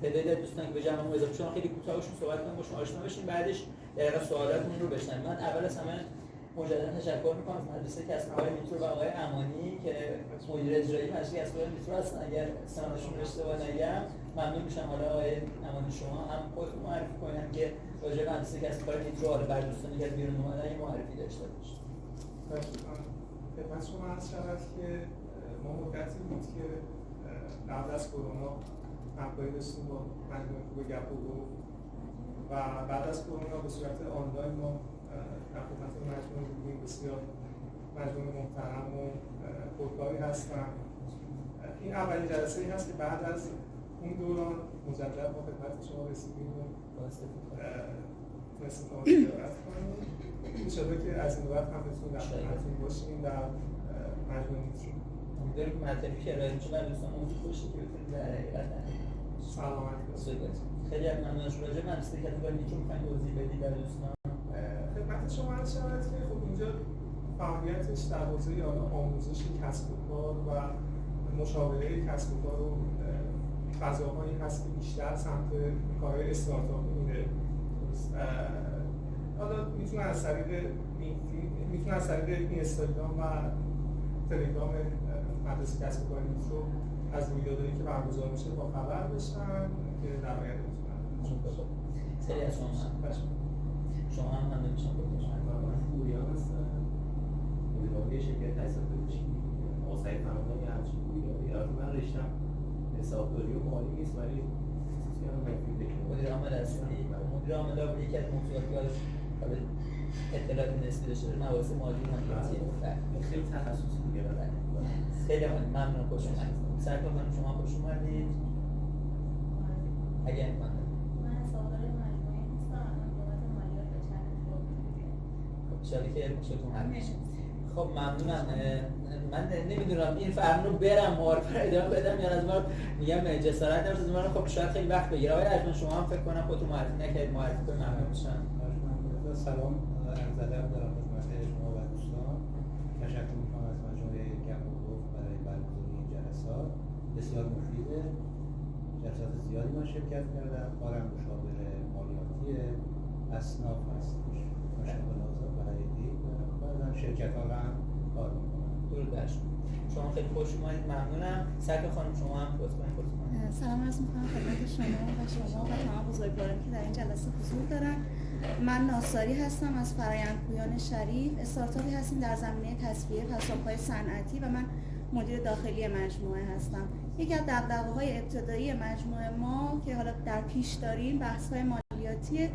تعداد دوستان که به جمعمون اضافه شدن خیلی کوتاهشون صحبت کنم، باشون آشنا بشیم، بعدش دقیقاً سوالاتمون رو بشنویم. من اول از همه مجددا تشکر میکنم از مدرسه کسب و کار میترو و آقای امانی که مدیر اجرایی مدرسه کسب و کار میترو هستن. اگر سنشون رو اشتباه نگم ممنون میشم حالا آقای امانی شما هم خودتون معرفی کنید که راجع به مدرسه کسب و کار میترو حالا بر دوستانی که از بیرون اومدن یه معرفی داشته باشید. خدمت شما عرض شود که ما مدتی بود که قبل از کرونا همکاری داشتیم با مجموعه خوب گپ و گفت و بعد از کرونا به صورت آنلاین ما در خدمت مجموعه بودیم. بسیار مجموعه محترم و پرکاری هستن. این اولین جلسه ای هست که بعد از اون دوران مجدد با خدمت شما رسیدیم و تونستیم با صحبت کنیم. انشاءالله که از این بعد هم بتونیم در خدمتتون باشیم و مجموعه میتونیم. امیدوارم که مطلبی که ارائه میشه برای دوستان موجود باشه که بتونید در حقیقت سلامت باشید. خیلی ممنون از راجع به مدرسه کسب و کار میترو می‌خواید توضیح بدید برای دوستان؟ خدمت شما عرض شود که خب اینجا فعالیتش در حوزه آموزش کسب و کار و مشاوره کسب و کار و فضاهایی هست که بیشتر سمت کارهای استارتاپی میره. حالا میتونه از طریق لینکدین، میتونه از طریق اینستاگرام و تلگرام مدرسه کسب و کار میترو از رویدادهایی که برگزار میشه با خبر بشن که در آینده میتونن. خیلی از شما هم ممنون میشم. پوریا هستم، مدیرعامل شرکت تجهیزات پزشکی آثار فرمانداری همچین پوریایی. البته من رشتم حسابداری و مالی نیست ولی مدیر عامل هستی. مدیر عامل یکی از موضوعاتی که اطلاعات نسبی داشته مباحث مالی و مالیاتیه. خیلی تخصصی دیگه دارم. خیلی ممنون، خوش اومدید. سرکار خانم شما خوش اومدید. اگه امکان داره. من سابقه مجموعه نیستم، من بابت مالیات به چند شاید که مشکلتون حل میشه. خب ممنونم. من نمیدونم این فرم رو برم معارفه رو ادامه بدم یا از ما میگم جسارت دارم از من. خب شاید خیلی وقت بگیره. آقای اجمن شما هم فکر کنم خودتون معرفی نکردید، معرفی کنید. ممنون میشم. سلام عرض ادب دارم خدمت شما و دوستان. تشکر میکنم از مجموعه گپ و گفت برای برگزاری این جلسات. بسیار مفیده. جلسات زیادی من شرکت کردم. کارم مشاور مالیاتی اصناف هستش. مشاور آزاد و حقیقی بعدم شرکت ها هم کار میکنم. درود بر شما. خیلی خوش اومدید. ممنونم. سرکار خانم شما هم لطفاً خودتون. سلام عرض می‌کنم خدمت شما و تمام بزرگوارانی که در این جلسه حضور دارن. من ناصاری هستم از فرآیند پویان شریف. استارتاپی هستیم در زمینه تصفیه پساب‌های صنعتی و من مدیر داخلی مجموعه هستم. یکی از دغدغه‌های ابتدایی مجموعه ما که حالا در پیش داریم بحث‌های مالیاتیه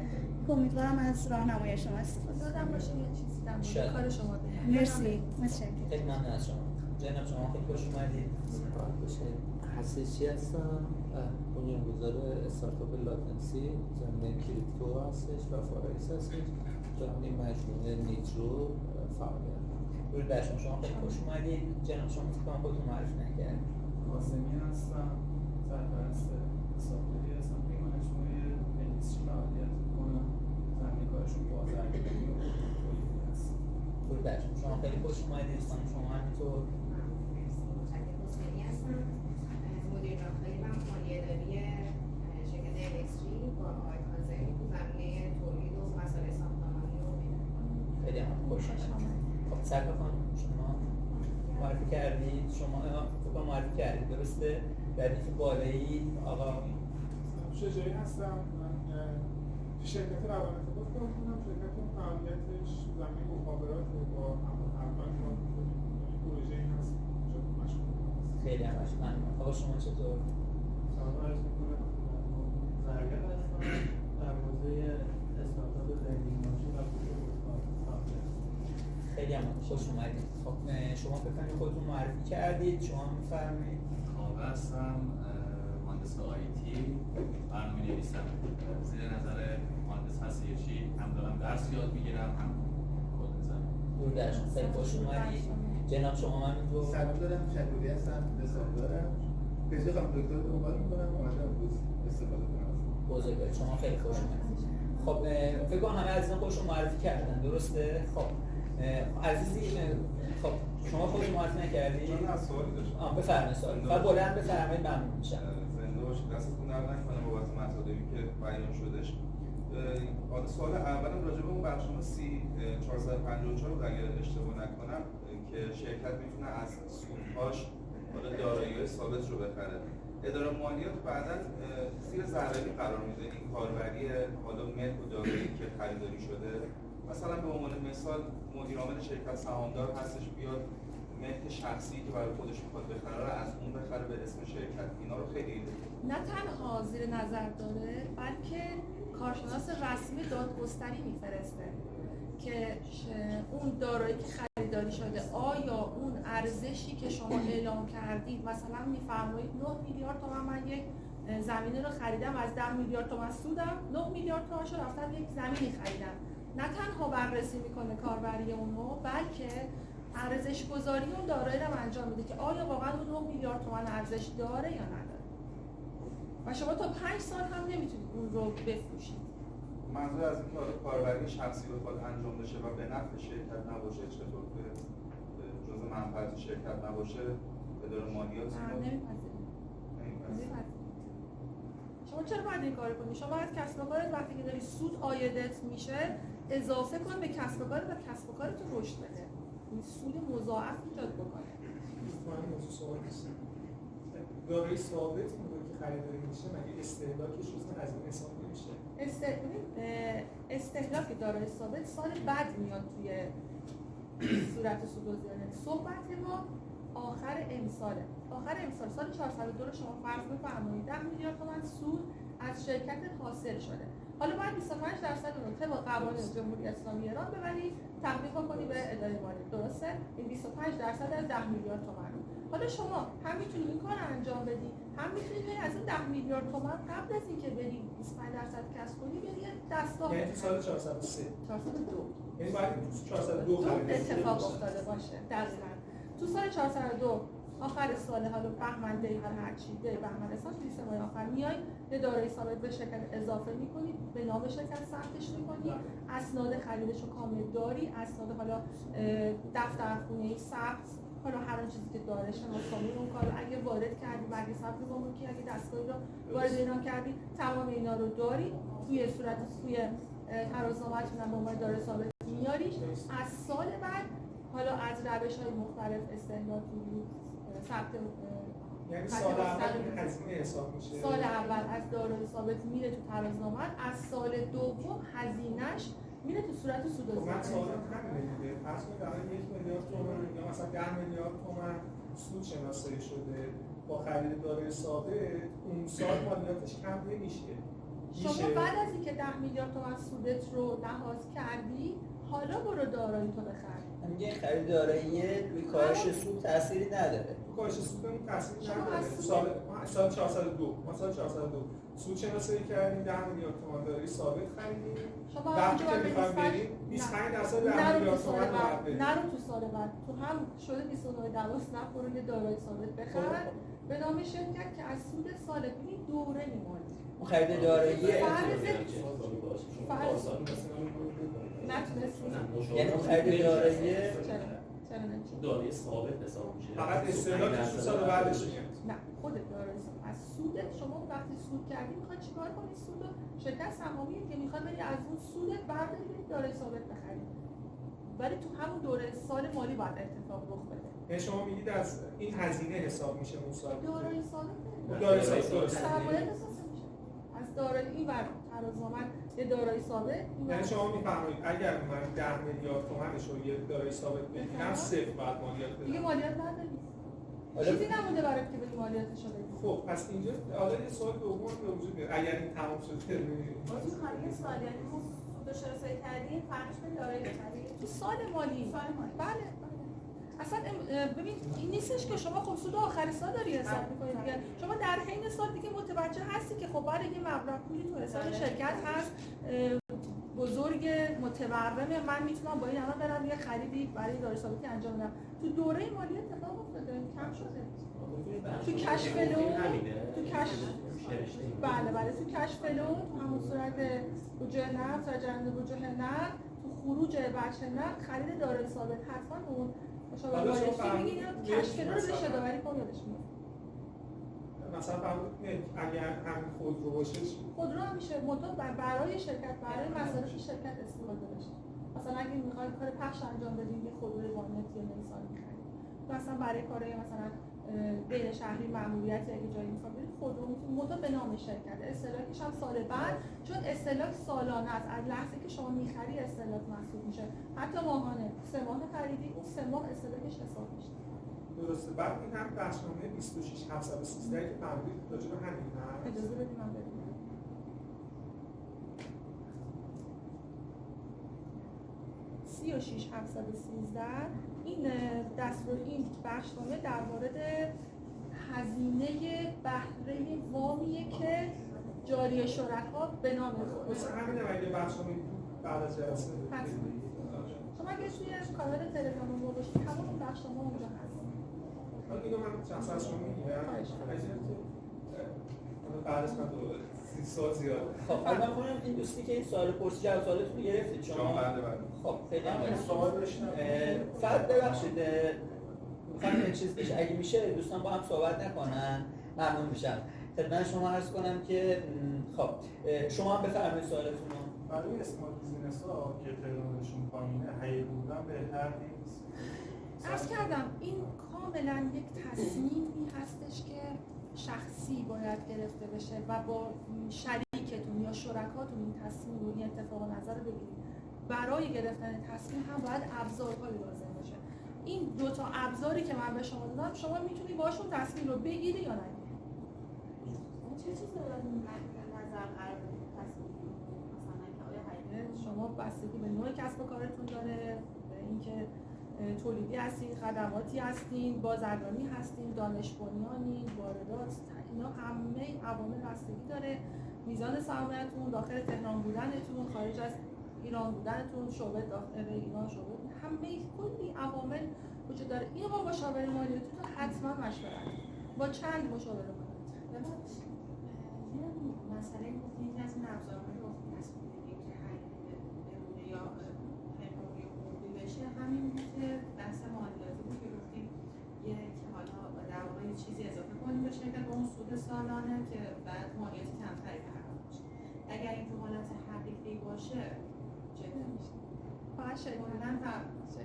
که امیدوارم از راهنمایی شما استفاده دادم باشه یه چیزی در مورد کار شما بگم. مرسی. متشکرم. خیلی ممنون از شما. جناب شما خیلی خوش اومدید. حسیسی هستم، بنیانگذار استارتاپ لاتنسی زمینه کریپتو هستش و فارکس هستش. زمینه مجموعه نیترو فعالیت. درود بر شما. خیلی خوش اومدید. جناب شما فکر کنم خودتون معرفی نکردید. قاسمی هستم، سرپرست حسابداری هستم. این مجموعه ملیسی فعالیت میکنم. زمینه کارشون بازرگانی و تولیدی هست. درود بر شما. خیلی خوش اومدید. دوستان شما همینطور. مدیر داخلی و مالیه‌داری شرکت الکتری با آقای کاظمی تو زمینه تولید و مسائل ساختمانی و خیلی هم خوش اومدید. خب سرکار خانم شما معرفی کردید، شما فکر معرفی کردید درسته؟ ردیف بالایی آقا شجاعی هستم. من شرکت روابط گفت کار کنم. شرکت فعالیتش زمینه مخابرات با همکاران کار می‌کنیم. پروژه‌ای هست اونجا مشغول هستم. خیلی هم ممنون. خب شما چطور؟ سلام عرض می‌کنم. زرگر هستم، در حوزه استارتاپ زندگی ماشین و فروش فعالیت. خیلی هم خوش اومدید. خب شما فکر کنید خودتون معرفی کردید، شما می‌فرمایید. کاوه هستم، مهندس آیتی، برنامه‌نویسم. زیر نظر مهندس هستی‌چی هم دارم درس یاد میگیرم، هم کد می‌زنم. دورش خیلی خوش اومدید. جناب شما من رو سلام دارم، شکری هستم، حسابدارم. پزشک خانم دکتر رو دنبال می‌کنم، اومدم امروز استفاده کنم. بزرگوار شما خیلی خوش اومدید. خب فکر کنم همه عزیزان خودشون معرفی کردن، درسته؟ خب عزیزی خب شما خودتون معرفی نکردید؟ من از سوالی داشتم. بفرمایید سوالی. فقط بلند بفرمایید ممنون میشم. زنده باشید. دستتون درد نکنه بابت مطالبی که بیان شدش. حالا سوال اولم راجع به اون بخشنامه 454 بود اگر اشتباه نکنم که شرکت میتونه از سودهاش حالا دارایی‌های ثابت رو بخره. اداره مالیات بعداً زیر ذره‌بین قرار میده این کاربری حالا ملک و دارایی که خریداری شده. مثلا به عنوان مثال مدیر عامل شرکت سهامدار هستش بیاد ملک شخصی که برای خودش میخواد بخره رو از اون بخره به اسم شرکت. اینا رو خیلی نه تنها زیر نظر داره بلکه کارشناس رسمی دادگستری میفرسته که اون دارایی که خریداری شده آیا اون ارزشی که شما اعلام کردید، مثلا میفرمایید 9 میلیارد تومان من یک زمینه رو خریدم، از 10 میلیارد تومان سودم 9 میلیارد تومان شو رفتم یک زمینی خریدم. نه تنها بررسی میکنه کاربری اونو بلکه ارزش گذاری اون دارایی رو انجام میده که آیا واقعا اون 9 میلیارد تومان ارزش داره یا نداره. و شما تا 5 سال هم نمیتونید اون رو بفروشید. منظور از اینکه کاربری شخصی بخواد انجام بشه و به نفع شرکت نباشه چطور که جزء منفعت شرکت نباشه اداره مالیات نمیپذیرید. شما چرا باید این کار کنی؟ شما از کسب و کارت وقتی که داری سود عایدت میشه اضافه کن به کسب و کارت و کسب و کارت رو رشد بده. این سود مضاعف ایجاد بکنه. من موضوع سوال نیست. دارایی ثابت میگه که خریداری میشه مگه استهلاکش جزء هزینه حساب نمیشه؟ استهلاک دارایی ثابت سال بعد میاد توی صورت سود و زیانت. صحبت ما آخر امساله. آخر امسال سال 402 رو شما فرض بفرمایید 10 میلیارد تومان سود از شرکت حاصل شده. حالا باید 25% اون رو طبق قوانین جمهوری اسلامی ایران ببری تقدیم کنی به اداره مالیات. درسته؟ این 25% از 10 میلیارد تومان. حالا شما هم میتونید این کار انجام بدی، هم میتونید از این 10 میلیارد تومان قبل از اینکه بری 25% کسب کنی بری دستگاه. یعنی تو سال 403 402 یعنی باید تو 402 اتفاق افتاده باشه. دقیقاً تو سال 402 آخر سال حالا بهمن دی هر چی دی بهمن اساس 20 ماه آخر میای یه دارایی ثابت به شرکت اضافه میکنی، به نام شرکت ثبتش میکنی، اسناد خریدش رو کامل داری، اسناد حالا دفتر خونه ثبت، حالا هر چیزی که داره شناسنامه اون کارو اگه وارد کردی برگ ثبت ملکی اگه دستگاهی رو وارد اینا کردی تمام اینا رو داری توی صورت توی ترازنامه‌تون هم به عنوان دارایی ثابت میاریش. از سال بعد حالا از روش‌های مختلف استهلاکی ثبت یعنی سال اول هزینه حساب میشه. سال اول از دارایی ثابت میره تو ترازنامه، از سال دوم هزینه‌اش میره تو صورت سود و زیان. من سوالم همینه دیگه. فرض کنید الان 1 میلیارد تومان یا مثلا 10 میلیارد تومان سود شناسایی شده با خرید دارایی ثابت اون سال مالیاتش کم نمیشه. شما بعد از اینکه 10 میلیارد تومان سودت رو لحاظ کردی حالا برو دارایی تو بخر. میگه این خرید دارایی روی کاهش سود تأثیری نداره. کاهش سود اون تأثیری نداره. سال 402 ما سال 402 سود شناسایی کردیم 10 میلیارد تومان دارایی ثابت خریدیم. وقتی که می‌خوایم بریم 25% 10 میلیارد تومان نرو تو سال بعد تو هم شده 29/12 برو یه دارایی ثابت بخر به نام شرکت که از سود سال پیش دوره مالی اون خرید دارایی یعنی اون خرید دارایی دارایی ثابت حساب میشه. فقط استهلاکش تو سال بعدش میاد. نه خود دارایی از سودت شما وقتی سود کردی میخواد چیکار کنی؟ سود رو شرکت سهامی که میخواد بری از اون سودت برداری دارایی ثابت بخری. ولی تو همون دوره سال مالی باید اتفاق رخ بده. یعنی شما میگید از این هزینه حساب میشه اون سال. دارایی ثابت دارایی ثابت سرمایه حساب میشه. از دارایی این ور ترازنامه یه دارایی ثابت. یعنی شما میفرمایید اگر من 10 میلیارد تومانش رو یه دارایی ثابت بگیرم صفر بعد مالیات بدم. دیگه مالیات نداری. چیزی نمونده برات که بگی مالیاتش رو بدی. خب پس اینجا حالا یه سوال دوم به وجود میاد. اگر این تمام شد ما تو خانه سالیانی سود و شناسایی کردین فرقش بین دارایی و خرید تو سال مالی. بله. اصلا ببین این نیستش که شما خب سود آخر سال داری حساب می‌کنید دیگه. شما در حین سال دیگه متوجه هستی که خب برای یه مبلغ پولی تو حساب شرکت هست بزرگ متورمه، من میتونم با این الان برم یه خریدی برای دارایی ثابتی انجام بدم. تو دوره مالی اتفاق افتاده، کم شده. تو کش فلو، تو کش بله تو کش فلو تو همون صورت وجوه نقد و جریان وجوه نقد تو خروج بچه نقد خرید دارایی ثابت حتما اون مشابه بایشی میگین یا کش فلو رو بشه داوری کن یادش میاد. مثلا اگر همین خودرو باشه خودرو هم میشه مدت برای شرکت برای مصارف شرکت استفاده بشه. مثلا اگه میخواید کار پخش انجام بدید یه خودروی وانت یا نمیسان میخرید مثلا برای کارهای مثلا بین شهری ماموریتی اگه جایی میخواد برید خودرو مدت به نام شرکت استهلاکش هم سال بعد چون استهلاک سالانه است از لحظه که شما میخری استهلاک محسوب میشه حتی ماهانه 3 ماه خریدی اون 3 ماه استهلاکش حساب میشه. درسته. بعد این هم بخشنامه 26713 که فرمودید راجع به همین هست. اجازه بدید من بگم. 36713 این دستور این بخشنامه در مورد هزینه بهره وامیه که جاری شرکا به نام خود. مثلا همین اگه بخشنامه بعد از جلسه شما اگه توی کانال تلگرام ما باشید تمام این بخشنامه اونجا هست. اینو من چند از شما میگیرم بعد از من دوباره 30 سال زیاد. خب حالا کنم این دوستی که این سوال پرسی جواب سوالتون رو گرفتید شما؟ بله. خب خیلی من سوال داشتم. فقط ببخشید میخوام یه چیز بشه اگه میشه دوستان با هم صحبت نکنن ممنون میشم. خدمت شما عرض کنم که خب شما هم بفرمایید سوالتون رو. برای اسمال بیزینس ها که تعدادشون پایینه حقیقی بودن بهتر نیست. عرض کردم این کاملا یک تصمیمی هستش که شخصی باید گرفته بشه و با شریکتون یا شرکاتون این تصمیم رو این اتفاق نظر رو بگیرید. برای گرفتن تصمیم هم باید ابزارهایی لازم باشه. این 2 تا ابزاری که من به شما دادم شما میتونید باشون تصمیم رو بگیری یا نگیری. چه چیزی رو نظر قرار بدید تصمیم مثلا که آیا حقیقی شما بستگی به نوع کسب و کارتون داره، به اینکه تولیدی هستین، خدماتی هستین، بازرگانی هستین، دانش بنیانی، واردات، اینا همه عوامل بستگی داره. میزان سرمایه‌تون، داخل تهران بودنتون، خارج از ایران بودنتون، شعبه داخل ایران، شعبه همه کلی عوامل وجود داره. این با مشاور مالیاتی تو حتما مشورت با چند مشاور مالیاتی. یه مسئله گفتین که از این ابزارهای رو تصمیم بگیریم که بمونه یا حقوقی حقوقی بشه همین که بحث مالیاتی بود که گفتیم یه که حالا در واقع یه چیزی اضافه کنیم به شرکت با اون سود سالانه که بعد مالیات کمتری پرداخت بشه. اگر این تو حالت حقیقی باشه جدی میشه. فقط شرکت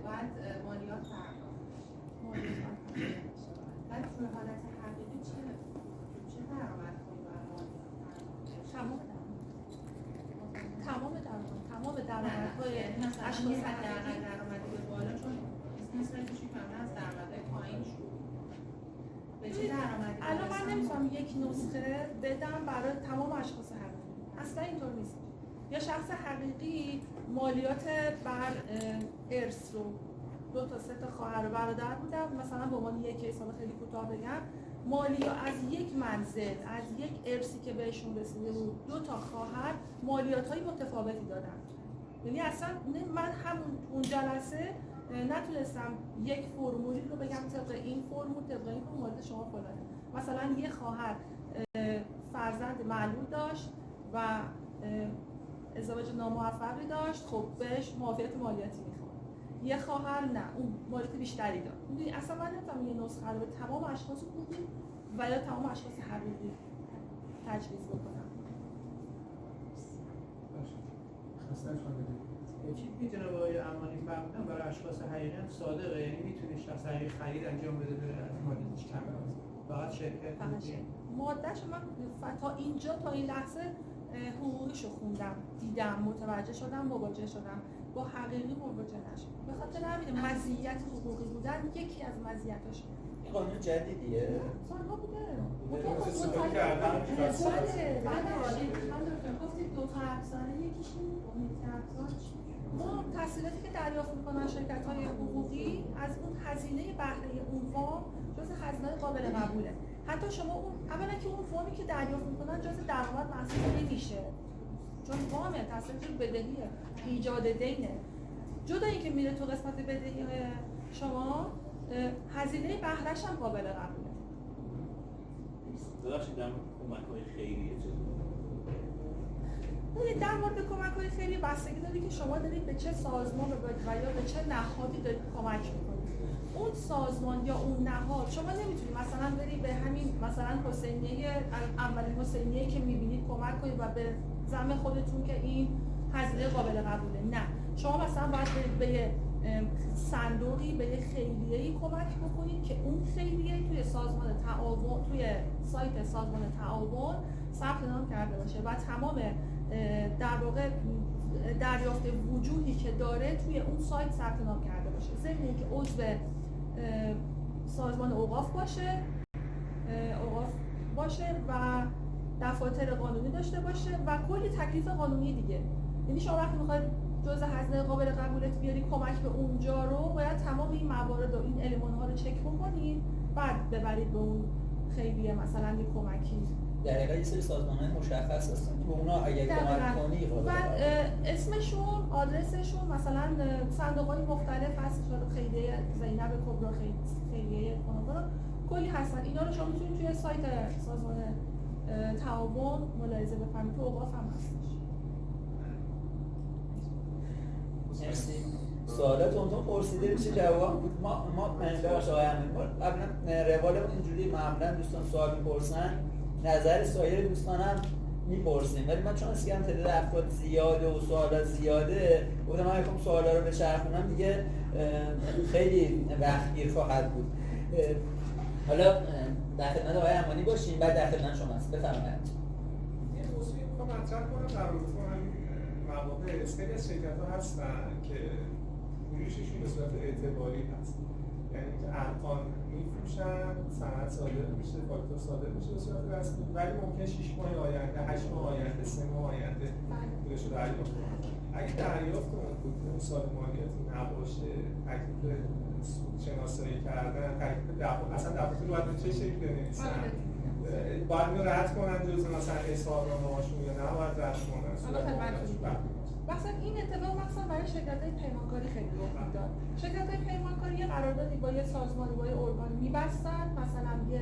بعد مالیات پرداخت بشه. بعد تو حالت حقیقی چه درآمدهایی باید مالیات پرداخت بشه؟ تمام درآمدهای اشخاص درآمدی به بالا چون بیزنس رنجش می‌کنه از درآمدهای پایین شروع به چه درآمدی الان من نمی‌تونم یک نسخه بدم برای تمام اشخاص حقیقی. اصلا اینطور نیست. یا شخص حقیقی مالیات بر ارث رو 2 تا 3 تا خواهر و برادر بودن مثلا به عنوان یک کیس خیلی کوتاه بگم مالیات از یک منزل از یک ارثی که بهشون رسیده بود 2 تا خواهر مالیات‌های متفاوتی دادن. یعنی اصلا من همون اون جلسه نتونستم یک فرمولی رو بگم طبق این فرمول طبق این مالیات شما فلانه. مثلا یه خواهر فرزند معلول داشت و ازدواج ناموفقی داشت خب بهش معافیت مالیاتی میخواد. یه خواهر نه اون مالیات بیشتری داد. میدونی اصلا من نمیتونم یه نسخه رو به تمام اشخاص حقوقی و یا تمام اشخاص حقیقی تجویز بکنم. خسته شدید. چی میتونه با آقای امانی فرمودن برای اشخاص حقیقی هم صادقه، یعنی میتونه شخص حقیقی خرید انجام بده به مالیاتش کم کنه. فقط شرکت ماده‌اش من تا اینجا تا این لحظه حقوقیشو خوندم، دیدم، متوجه شدم، مواجه شدم، با حقیقی مواجه نشدم. به خاطر همین مزیت حقوقی بودن یکی از مزیتاش. این قانون جدیدیه؟ سالها بوده. گفتید 2 تا ابزاره یکیش محیط ابزار ما تسهیلاتی که دریافت میکنن شرکت‌های حقوقی از اون هزینه بهره اون وام جزء هزینه‌های قابل قبوله. حتی شما اون اولا که اون وامی که دریافت میکنن جزء درآمد محسوب نمیشه، چون وام تسهیلات بدهیه، ایجاد دینه. جدا اینکه میره تو قسمت بدهی شما، هزینه بهره‌ش هم قابل قبوله. ببخشید در کمک‌های خیریه در مورد کمک‌های خیریه بستگی داره که شما دارید به چه سازمان و یا به چه نهادی دارید کمک می‌کنید. اون سازمان یا اون نهاد شما نمیتونید مثلا برید به همین مثلا حسینیه، اولین حسینیه‌ای که می‌بینید کمک کنید و به زعم خودتون که این هزینه قابل قبوله. نه، شما مثلا باید برید به یه صندوقی، به یه خیریه‌ای کمک بکنید که اون خیریه توی سازمان تعاون، توی سایت سازمان تعاون ثبت نام کرده باشه و تمام در واقع دریافت وجوهی که داره توی اون سایت ثبت نام کرده باشه. ضمن اینکه عضو سازمان اوقاف باشه و دفاتر قانونی داشته باشه و کلی تکلیف قانونی دیگه. یعنی شما وقتی میخواید جزء هزینه قابل قبولت بیاری کمک به اونجا رو، باید تمام این موارد و این المان‌ها رو چک بکنید، بعد ببرید به اون خیریه مثلا یه کمکی. در واقع یه سری سازمان‌های مشخص هستن که اونا اگه کمک کنی و اسمشون، آدرسشون، مثلا صندوق‌های مختلف هست، خیریه زینب کبرا، خیریه خانواده، کلی هستن. اینا رو شما میتونید توی سایت سازمان تعاون ملاحظه بفرمایید. تو اوقاف هم هستش. مرسی. سوالات اونتون پرسیده میشه جواب بود. ما بخش آقای امین قبلا روالمون اینجوری معمولا دوستان سوال میپرسن، نظر سایر دوستانم میپرسیم، ولی من چون اسکم تعداد افراد زیاده و سوالات زیاده گفتم من میخوام سوالا رو بچرخونم دیگه خیلی وقت گیر خواهد بود. حالا در خدمت آقای امانی باشیم، بعد در خدمت شما هست. بفرمایید. یه موضوعی میخوام مطرح کنم در رابطه با همین مواقع. خیلی از شرکت‌ها هستن که فروششون به صورت اعتباری هست، یعنی که الان میفروشن، سند صادر میشه، فاکتور صادر میشه به صورت رسمی، ولی ممکنه 6 ماه آینده، 8 ماه آینده، 3 ماه آینده پولش رو دریافت کنن. اگه دریافت اون سال مالیاتی نباشه، تکلیف شناسایی کردن، تکلیف اصلا دفاتر رو باید به چه شکلی بنویسن، باید اینو رد کنن جزء مثلا حسابنامه‌هاشون یا نه باید رد کنن. مثلا این اتفاق مثلا برای شرکت‌های پیمانکاری خیلی رخ میداد. شرکت‌های پیمانکاری یه قراردادی با یه سازمانی، با یه ارگانی می‌بستن، مثلا یه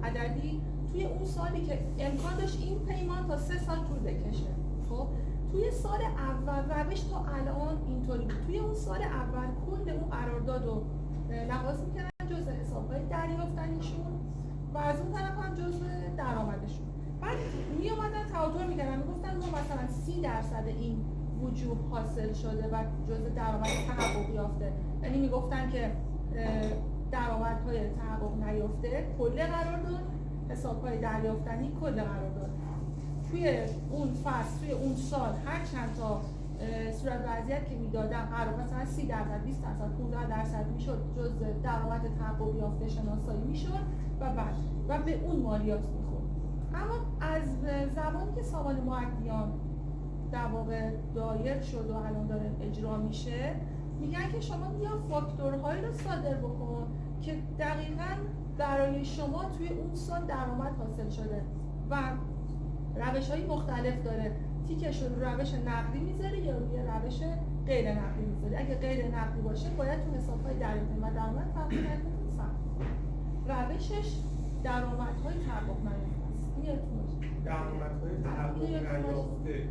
عددی توی اون سالی که امکان داشت این پیمان تا 3 سال طول بکشه. خب توی سال اول روش تا الان اینطوری بود. توی اون سال اول کل اون قرارداد رو لحاظ می‌کردن جزء حساب‌های دریافتنیشون و از اون طرف هم جزء درآمدشون. بعد میومدن تعادل می‌کردن، میگفتن ما مثلا 30% این وجوه حاصل شده و جزء درآمد تحقق یافته. یعنی میگفتن که درآمدهای تحقق نیافته کل قرارداد، حساب‌های دریافتنی کل قرارداد. توی اون فصل، توی اون سال هر چند تا صورت وضعیت که میدادن قرار مثلا 30%، 20%، 15% میشد جزء درآمد تحقق یافته شناسایی میشد و بعد و به اون مالیات میخورد. اما از زمانی که سامان معدیان در واقع دایر شد و الان داره اجرا میشه، میگن که شما بیا فاکتورهایی رو صادر بکن که دقیقاً برای شما توی اون سال درآمد حاصل شده و روش‌های مختلف داره. تیکش رو روش نقدی میذاره یا روی روش غیر نقدی میذاره. اگه غیر نقدی باشه باید تو حساب‌های دریافتی و درآمد تحقیق کنید. روشش درآمدهای تحقق نیافته است. درآمدهای تحقق نیافته،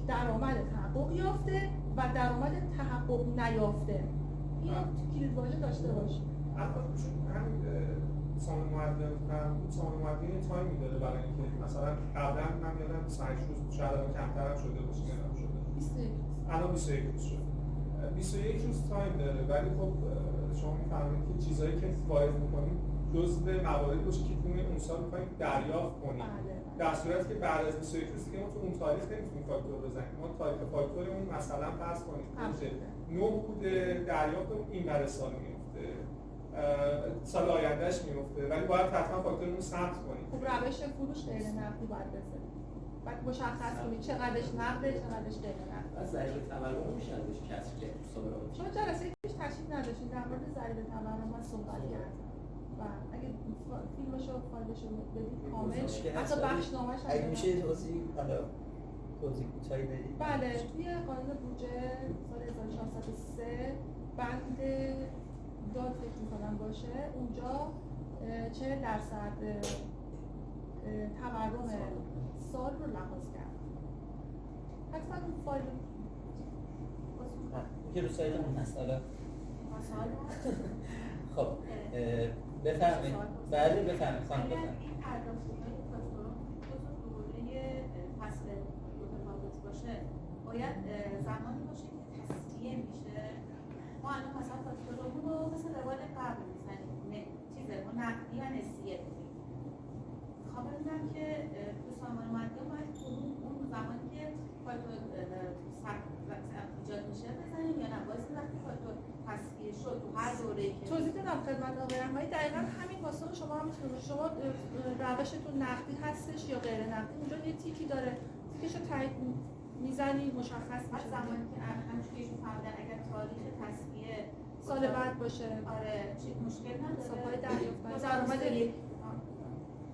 درآمد تحقق یافته و درآمد تحقق نیافته. این کلیدواژه داشته باشید. البته چون همین سامان معدیان تایم میداره برای اینکه مثلا قبلا من یادم 5 روز شاید الان کمتر هم شده باشه، نمیدونم شده 21 الان 21 روز شده. 21 روز تایم داره، ولی خب شما میفهمید که چیزایی که وارد می‌کنید جزء مواردی باشه که توی اون سال می‌خواید دریافت کنید. در صورتی که بعد از 21 روز دیگه ما تو اون تاریخ نمیتونیم فاکتور بزنیم. ما تاریخ فاکتورمون مثلا فرض کنید که 9 بوده، دریافتمون این برای سال میفته، سال آیندهش میفته، ولی باید حتما فاکتورمون ثبت کنیم. خب روش فروش غیر نقدی باید بذاریم. بعد مشخص کنید چقدرش نقده چقدرش غیر نقده. از ضریب تورم میشه ازش کسر کرد تو سابقات. شما جلسه پیش تشریف نداشتید در مورد ضریب تورم من صحبت کردم و اگه فیلمشو فایلشو بدید کامل حتی بخشنامه‌اش اگه میشه توضیح کوتاهی بدید. بله توی قانون بودجه سال 1403 بند داد فکر می‌کنم باشه اونجا 40% تورم سال رو لحاظ کرد. حتما اون فایل که رو سایتمون هست حالا. خب بفرمایید. بله بفرمایید خانم بفرمایید. این پرداخت‌های فاکتورها دو دوره فصل متفاوت باشه باید زمانی باشه که تصفیه میشه. ما الان مثلا فاکتورمون رو مثل روال قبل میزنیم ما نقدی و نسیه بدیم. میخوام بدونم که تو سازمان مالیات باید اون زمانی که فاکتور ایجاد میشه بزنیم یا نه باید وقتی فاکتور تصفیه شد تو هر دوره‌ای که توضیح دادم خدمت آقای رحمانی دقیقاً همین واسه شما هم میتونه شما روشتون نقدی هستش یا غیر نقدی اونجا یه تیکی داره تیکشو تایید میزنی مشخص میشه زمانی که همونجوری که فهمیدن اگر تاریخ تصفیه سال بعد باشه آره مشکل نداره حساب‌های دریافتن درآمد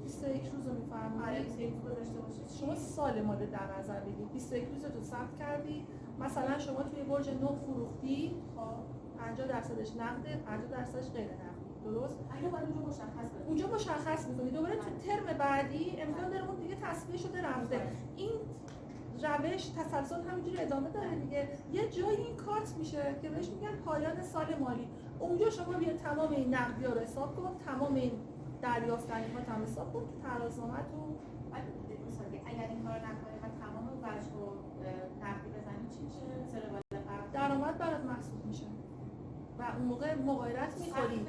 21 روز رو می‌فرمایید. آره 21 روز داشته باشید. شما سال ماده در نظر بگیرید 21 روز رو ثبت کردی مثلا شما توی برج 9 فروختی 50%ش نقده 50%ش غیر نقدی درست؟ اگه باید اونجا مشخص کنید اونجا مشخص می‌کنی دوباره تو ترم بعدی امکان داره اون دیگه تصفیه شده رفته این روش تسلسل همینجوری ادامه داره دیگه یه جایی این کارت میشه که بهش میگن پایان سال مالی اونجا شما بیا تمام این نقدی‌ها رو حساب کن تمام این دریافتنی‌ها رو حساب کن تو ترازنامه‌تون اگر این کار نکنه و تمام وجه رو نقدی بزنید چی میشه؟ درآمد برات محسوب میشه و اون موقع مغایرت می‌خوری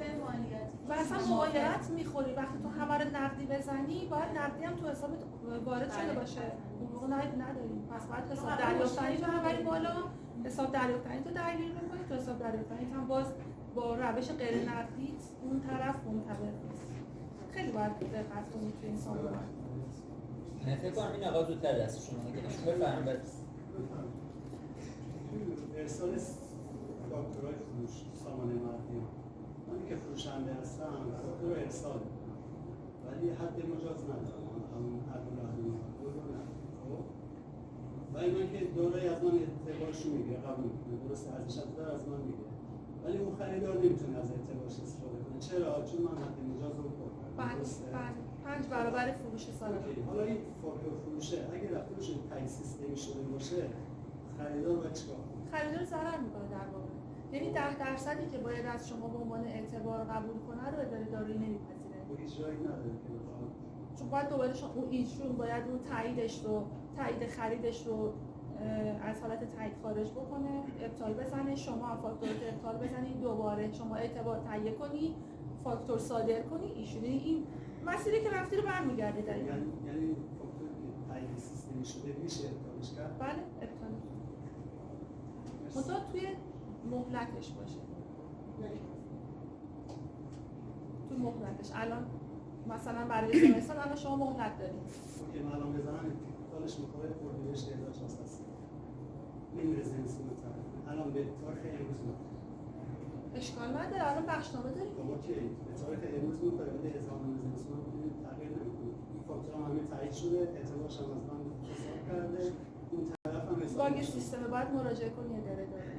و اصلا مغایرت می‌خوری وقتی تو همه رو نقدی بزنی باید نقدی هم تو حسابت وارد شده باشه اون موقع نداریم پس باید حساب دریافتنی تو ببری بالا حساب دریافتنی تو درگیر بکنی تو حساب دریافتنی هم باز با روش غیر نقدی اون طرف منطبق نیست خیلی باید دقت کنید تو این سامانه فکر کنم این آقا زودتر دست شما اگه نشون بفرمایید ارسال فاکتورهای فروش سامانه مردم من که فروشنده هستم فاکتور رو ارسال ولی حد مجاز ندارم همون حد رهنمون خب ولی من که دوره از من اعتبارشو میگیره قبول میکنه درسته ارزش افزوده از من میگیره ولی اون خریدار نمیتونه از اعتبارش استفاده کنه چرا چون من حد مجاز رو بعد 5 برابر فروش سال حالا این فاکتور فروشه اگه فروش تایید سیستمی شده باشه خریدار باید چیکار کنه خریدار ضرر میکنه در واقع یعنی 10% که باید از شما به عنوان اعتبار قبول کنه رو اداره دارایی نمیپذیره هیچ جایی نداره که چون باید دوباره اون ایشون باید اون تایید خریدش رو از حالت تایید خارج بکنه ابطال بزنه شما فاکتور ابطال بزنید دوباره شما اعتبار تهیه کنی فاکتور صادر کنی ایشون این مسیری که رفتی رو برمیگرده دقیقاً یعنی فاکتور تایید سیستمی شده میشه ابطالش کرد بله ابطال مطابق توی مهلتش باشه تو مهلتش الان مثلا برای زمستان الان شما مهلت دارید که من الان بزنم تالش میخوره اردیبهشت 1400 نمیره زمستون الان به تاریخ امروز اشکال نداره الان بخشنامه داریم اوکی به تاریخ امروز میخوره ولی اظهارنامه زمستون رو تغییر نمیکنه این فاکتور هم همه تایید شده اعتبارش هم از من حساب کرده اون طرف هم حساب باگ سیستم باید مراجعه کنی اداره داره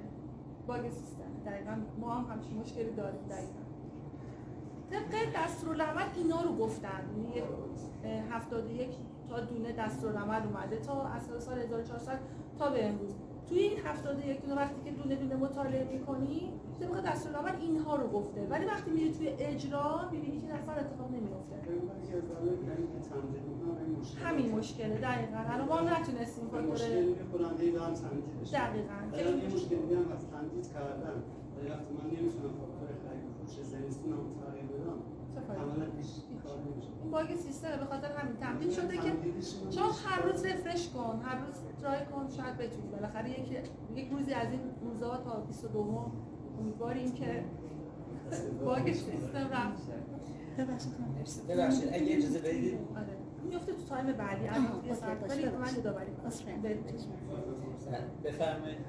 باگ سیستم دقیقاً ما هم همچین مشکلی داریم دقیقاً طبق دستورالعمل اینا رو گفتن یعنی 71 تا دونه دستورالعمل اومده تا از سال 1400 تا به امروز توی این 71 دونه وقتی که دونه دونه مطالعه می‌کنی طبق دستورالعمل اینها رو گفته ولی وقتی میری توی اجرا می‌بینی که اصلا اتفاق نمی‌افته همین مشکله دقیقاً الان ما نتونستیم فاکتور مشکلی که کننده دارم تمدید بشه دقیقاً این مشکلی هم از تمدید کردن ولی وقتی من نمیتونم فاکتور خرید و فروش زمستون هم تغییر بدم عملا هیچ کار نمیشه این باگ سیستم به خاطر همین تمدید شده که شما هر روز رفرش کن هر روز ترای کن شاید بتونی بالاخره یک روزی از این روزا تا 22 امیدواریم که باگ سیستم رفت شه ببخشید اگه اجازه بدید آره میفته تو تایم بعدی الان یه ساعت ولی من یادآوری کنم. بفرمایید.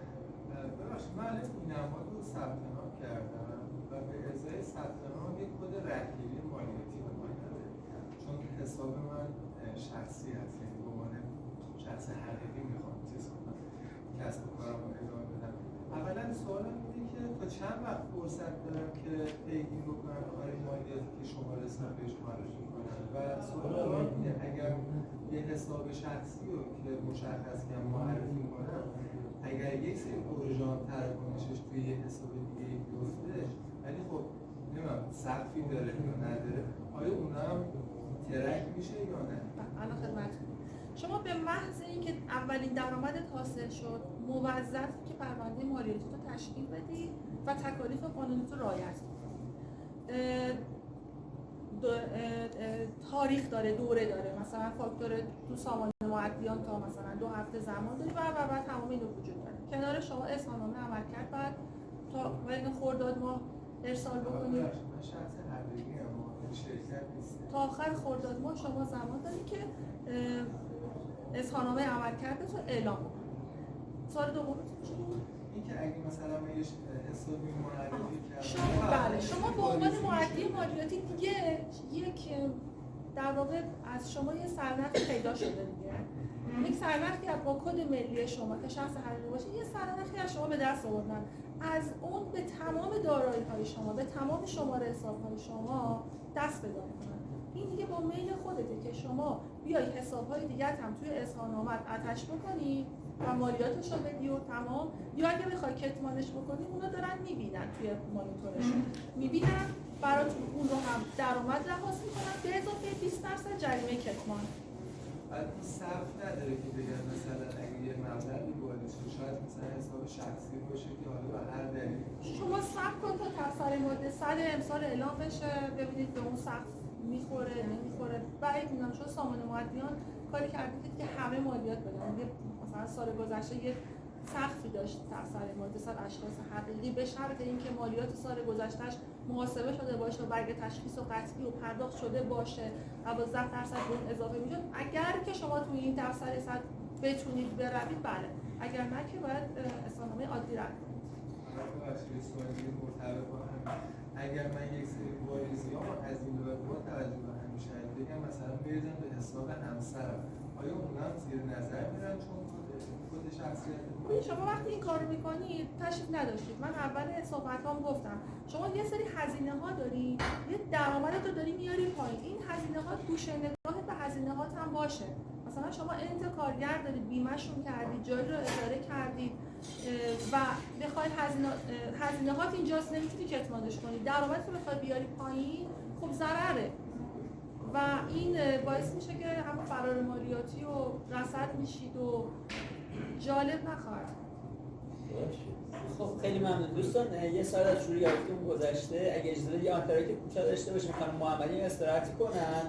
ببخشید من اینماد رو ثبت نام کردم و به ازای ثبت نام یک کد رهگیری مالیاتی به من داده، چون حساب من شخصی هست، یعنی به عنوان شخص حقیقی میخوام چیز کنم، کسب و کارم رو ادامه بدم. اولا سوالم اینه که تا چند وقت فرصت دارم که پیگیری بکنم کار مالیاتی که شما رسانه بهش معرفی کنم؟ و سوال دوم اینه اگر یه حساب شخصی رو که مشخص کنم معرفی کنم، اگر یک سری پروژه هم تراکنشش توی یه حساب دیگه بیفته، ولی خب نمیدونم سقفی داره یا نداره، آیا اون هم ترک میشه یا نه؟ الان خدمتتون. شما به محض اینکه اولین درآمدت حاصل شد، موظفی که پرونده مالیاتی رو تشکیل بدی و تکالیف قانونی رو رعایت کنی. تاریخ داره، دوره داره، مثلا فاکتور تو سامان معدیان تا مثلا 2 هفته زمان داری و تمام اینو وجود داره. کنار شما اظهارنامه عملکرد بعد تا بین خرداد ماه ارسال بکنید. من شخص حقیقی ام، شرکت نیست. تا آخر خرداد ماه شما زمان داری که اظهارنامه عملکردت رو اعلام کنید. سوال دومتون چی بود؟ اینکه اگه مثلا من یه حسابی معرفی کردم، بله شما به عنوان معدی مالیاتی دیگه یک در واقع از شما یه سرنخ پیدا شده دیگه. یک سرنخی با کد ملی شما که شخص حقیقی باشه، یه سرنخی از شما به دست آوردن. از اون به تمام دارایی‌های شما، به تمام شماره حساب‌های شما دست پیدا می‌کنن. این دیگه با میل خودته که شما بیای حساب‌های دیگه هم توی اظهارنامه آتش بکنی و مالیاتش رو بدی و تمام، یا اگه بخوای کتمانش بکنی اونا دارن می‌بینن توی مانیتورشون، می‌بینن براتون اون رو هم درآمد لحاظ می‌کنن به اضافه 20% جریمه کتمان. بعد این صرف نداره که بگن مثلا اگه یه مبلغی وارد شد شاید مثلا حساب شخصی باشه که حالا به هر دلیلی شما صبر کن تا تفسیر ماده 100 امسال اعلام بشه، ببینید به اون سقف میخوره نمیخوره. بعید میدونم چون سامان معدیان کاری کردید که همه مالیات بدن. مثلا سال گذشته یه سقفی داشت تفسیر ماده 100 اشخاص حقیقی به شرط اینکه مالیات سال گذشتهش محاسبه شده باشه و برگ تشخیص و قطعی و پرداخت شده باشه 12% به اون اضافه میشد. اگر که شما توی این تفسیر 100 بتونید بروید بله، اگر نه که باید اظهارنامه عادی رد کنید. اگر من یک سری واریزی‌ها از این به بعد توجه به همیشه بگم مثلا بریزم به حساب همسرم، آیا اونم زیر نظر میرن چون خود شخصیت شما وقتی این کارو میکنید تشریف نداشتید. من اول صحبتام گفتم شما یه سری هزینه ها داری، یه درآمدت رو داری میاری پایین، این هزینه ها گوشه نگاهت به هزینه هات هم باشه. مثلا شما انت کارگر دارید، بیمه‌شون کردید، جایی رو اجاره کردید و بخواید هزینه هات اینجاست نمیتونی کتمانش کنی، درآمدت رو بخوای بیاری پایین خب ضرره و این باعث میشه که هم فرار مالیاتی و رصد میشید و جالب نخواهد. خب خیلی ممنون دوستان. یه ساعت از شروع یافتون گذشته. اگه اجازه بدید یه آنتراک کوتاه داشته باشیم، خانم محمدی استراحتی کنن.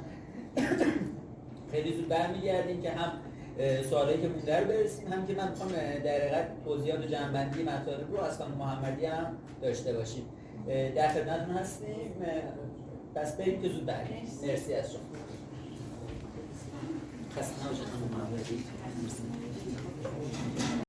خیلی زود برمیگردیم که هم سوالایی که مونده رو برسیم، هم که من میخوام در حقیقت توضیحات و جمع‌بندی مطالب رو از خانم محمدی هم داشته باشیم. در خدمتتون هستیم. بس بریم که زود برگردیم. مرسی از شما. خسته نباشید خانم محمدی. مرسی.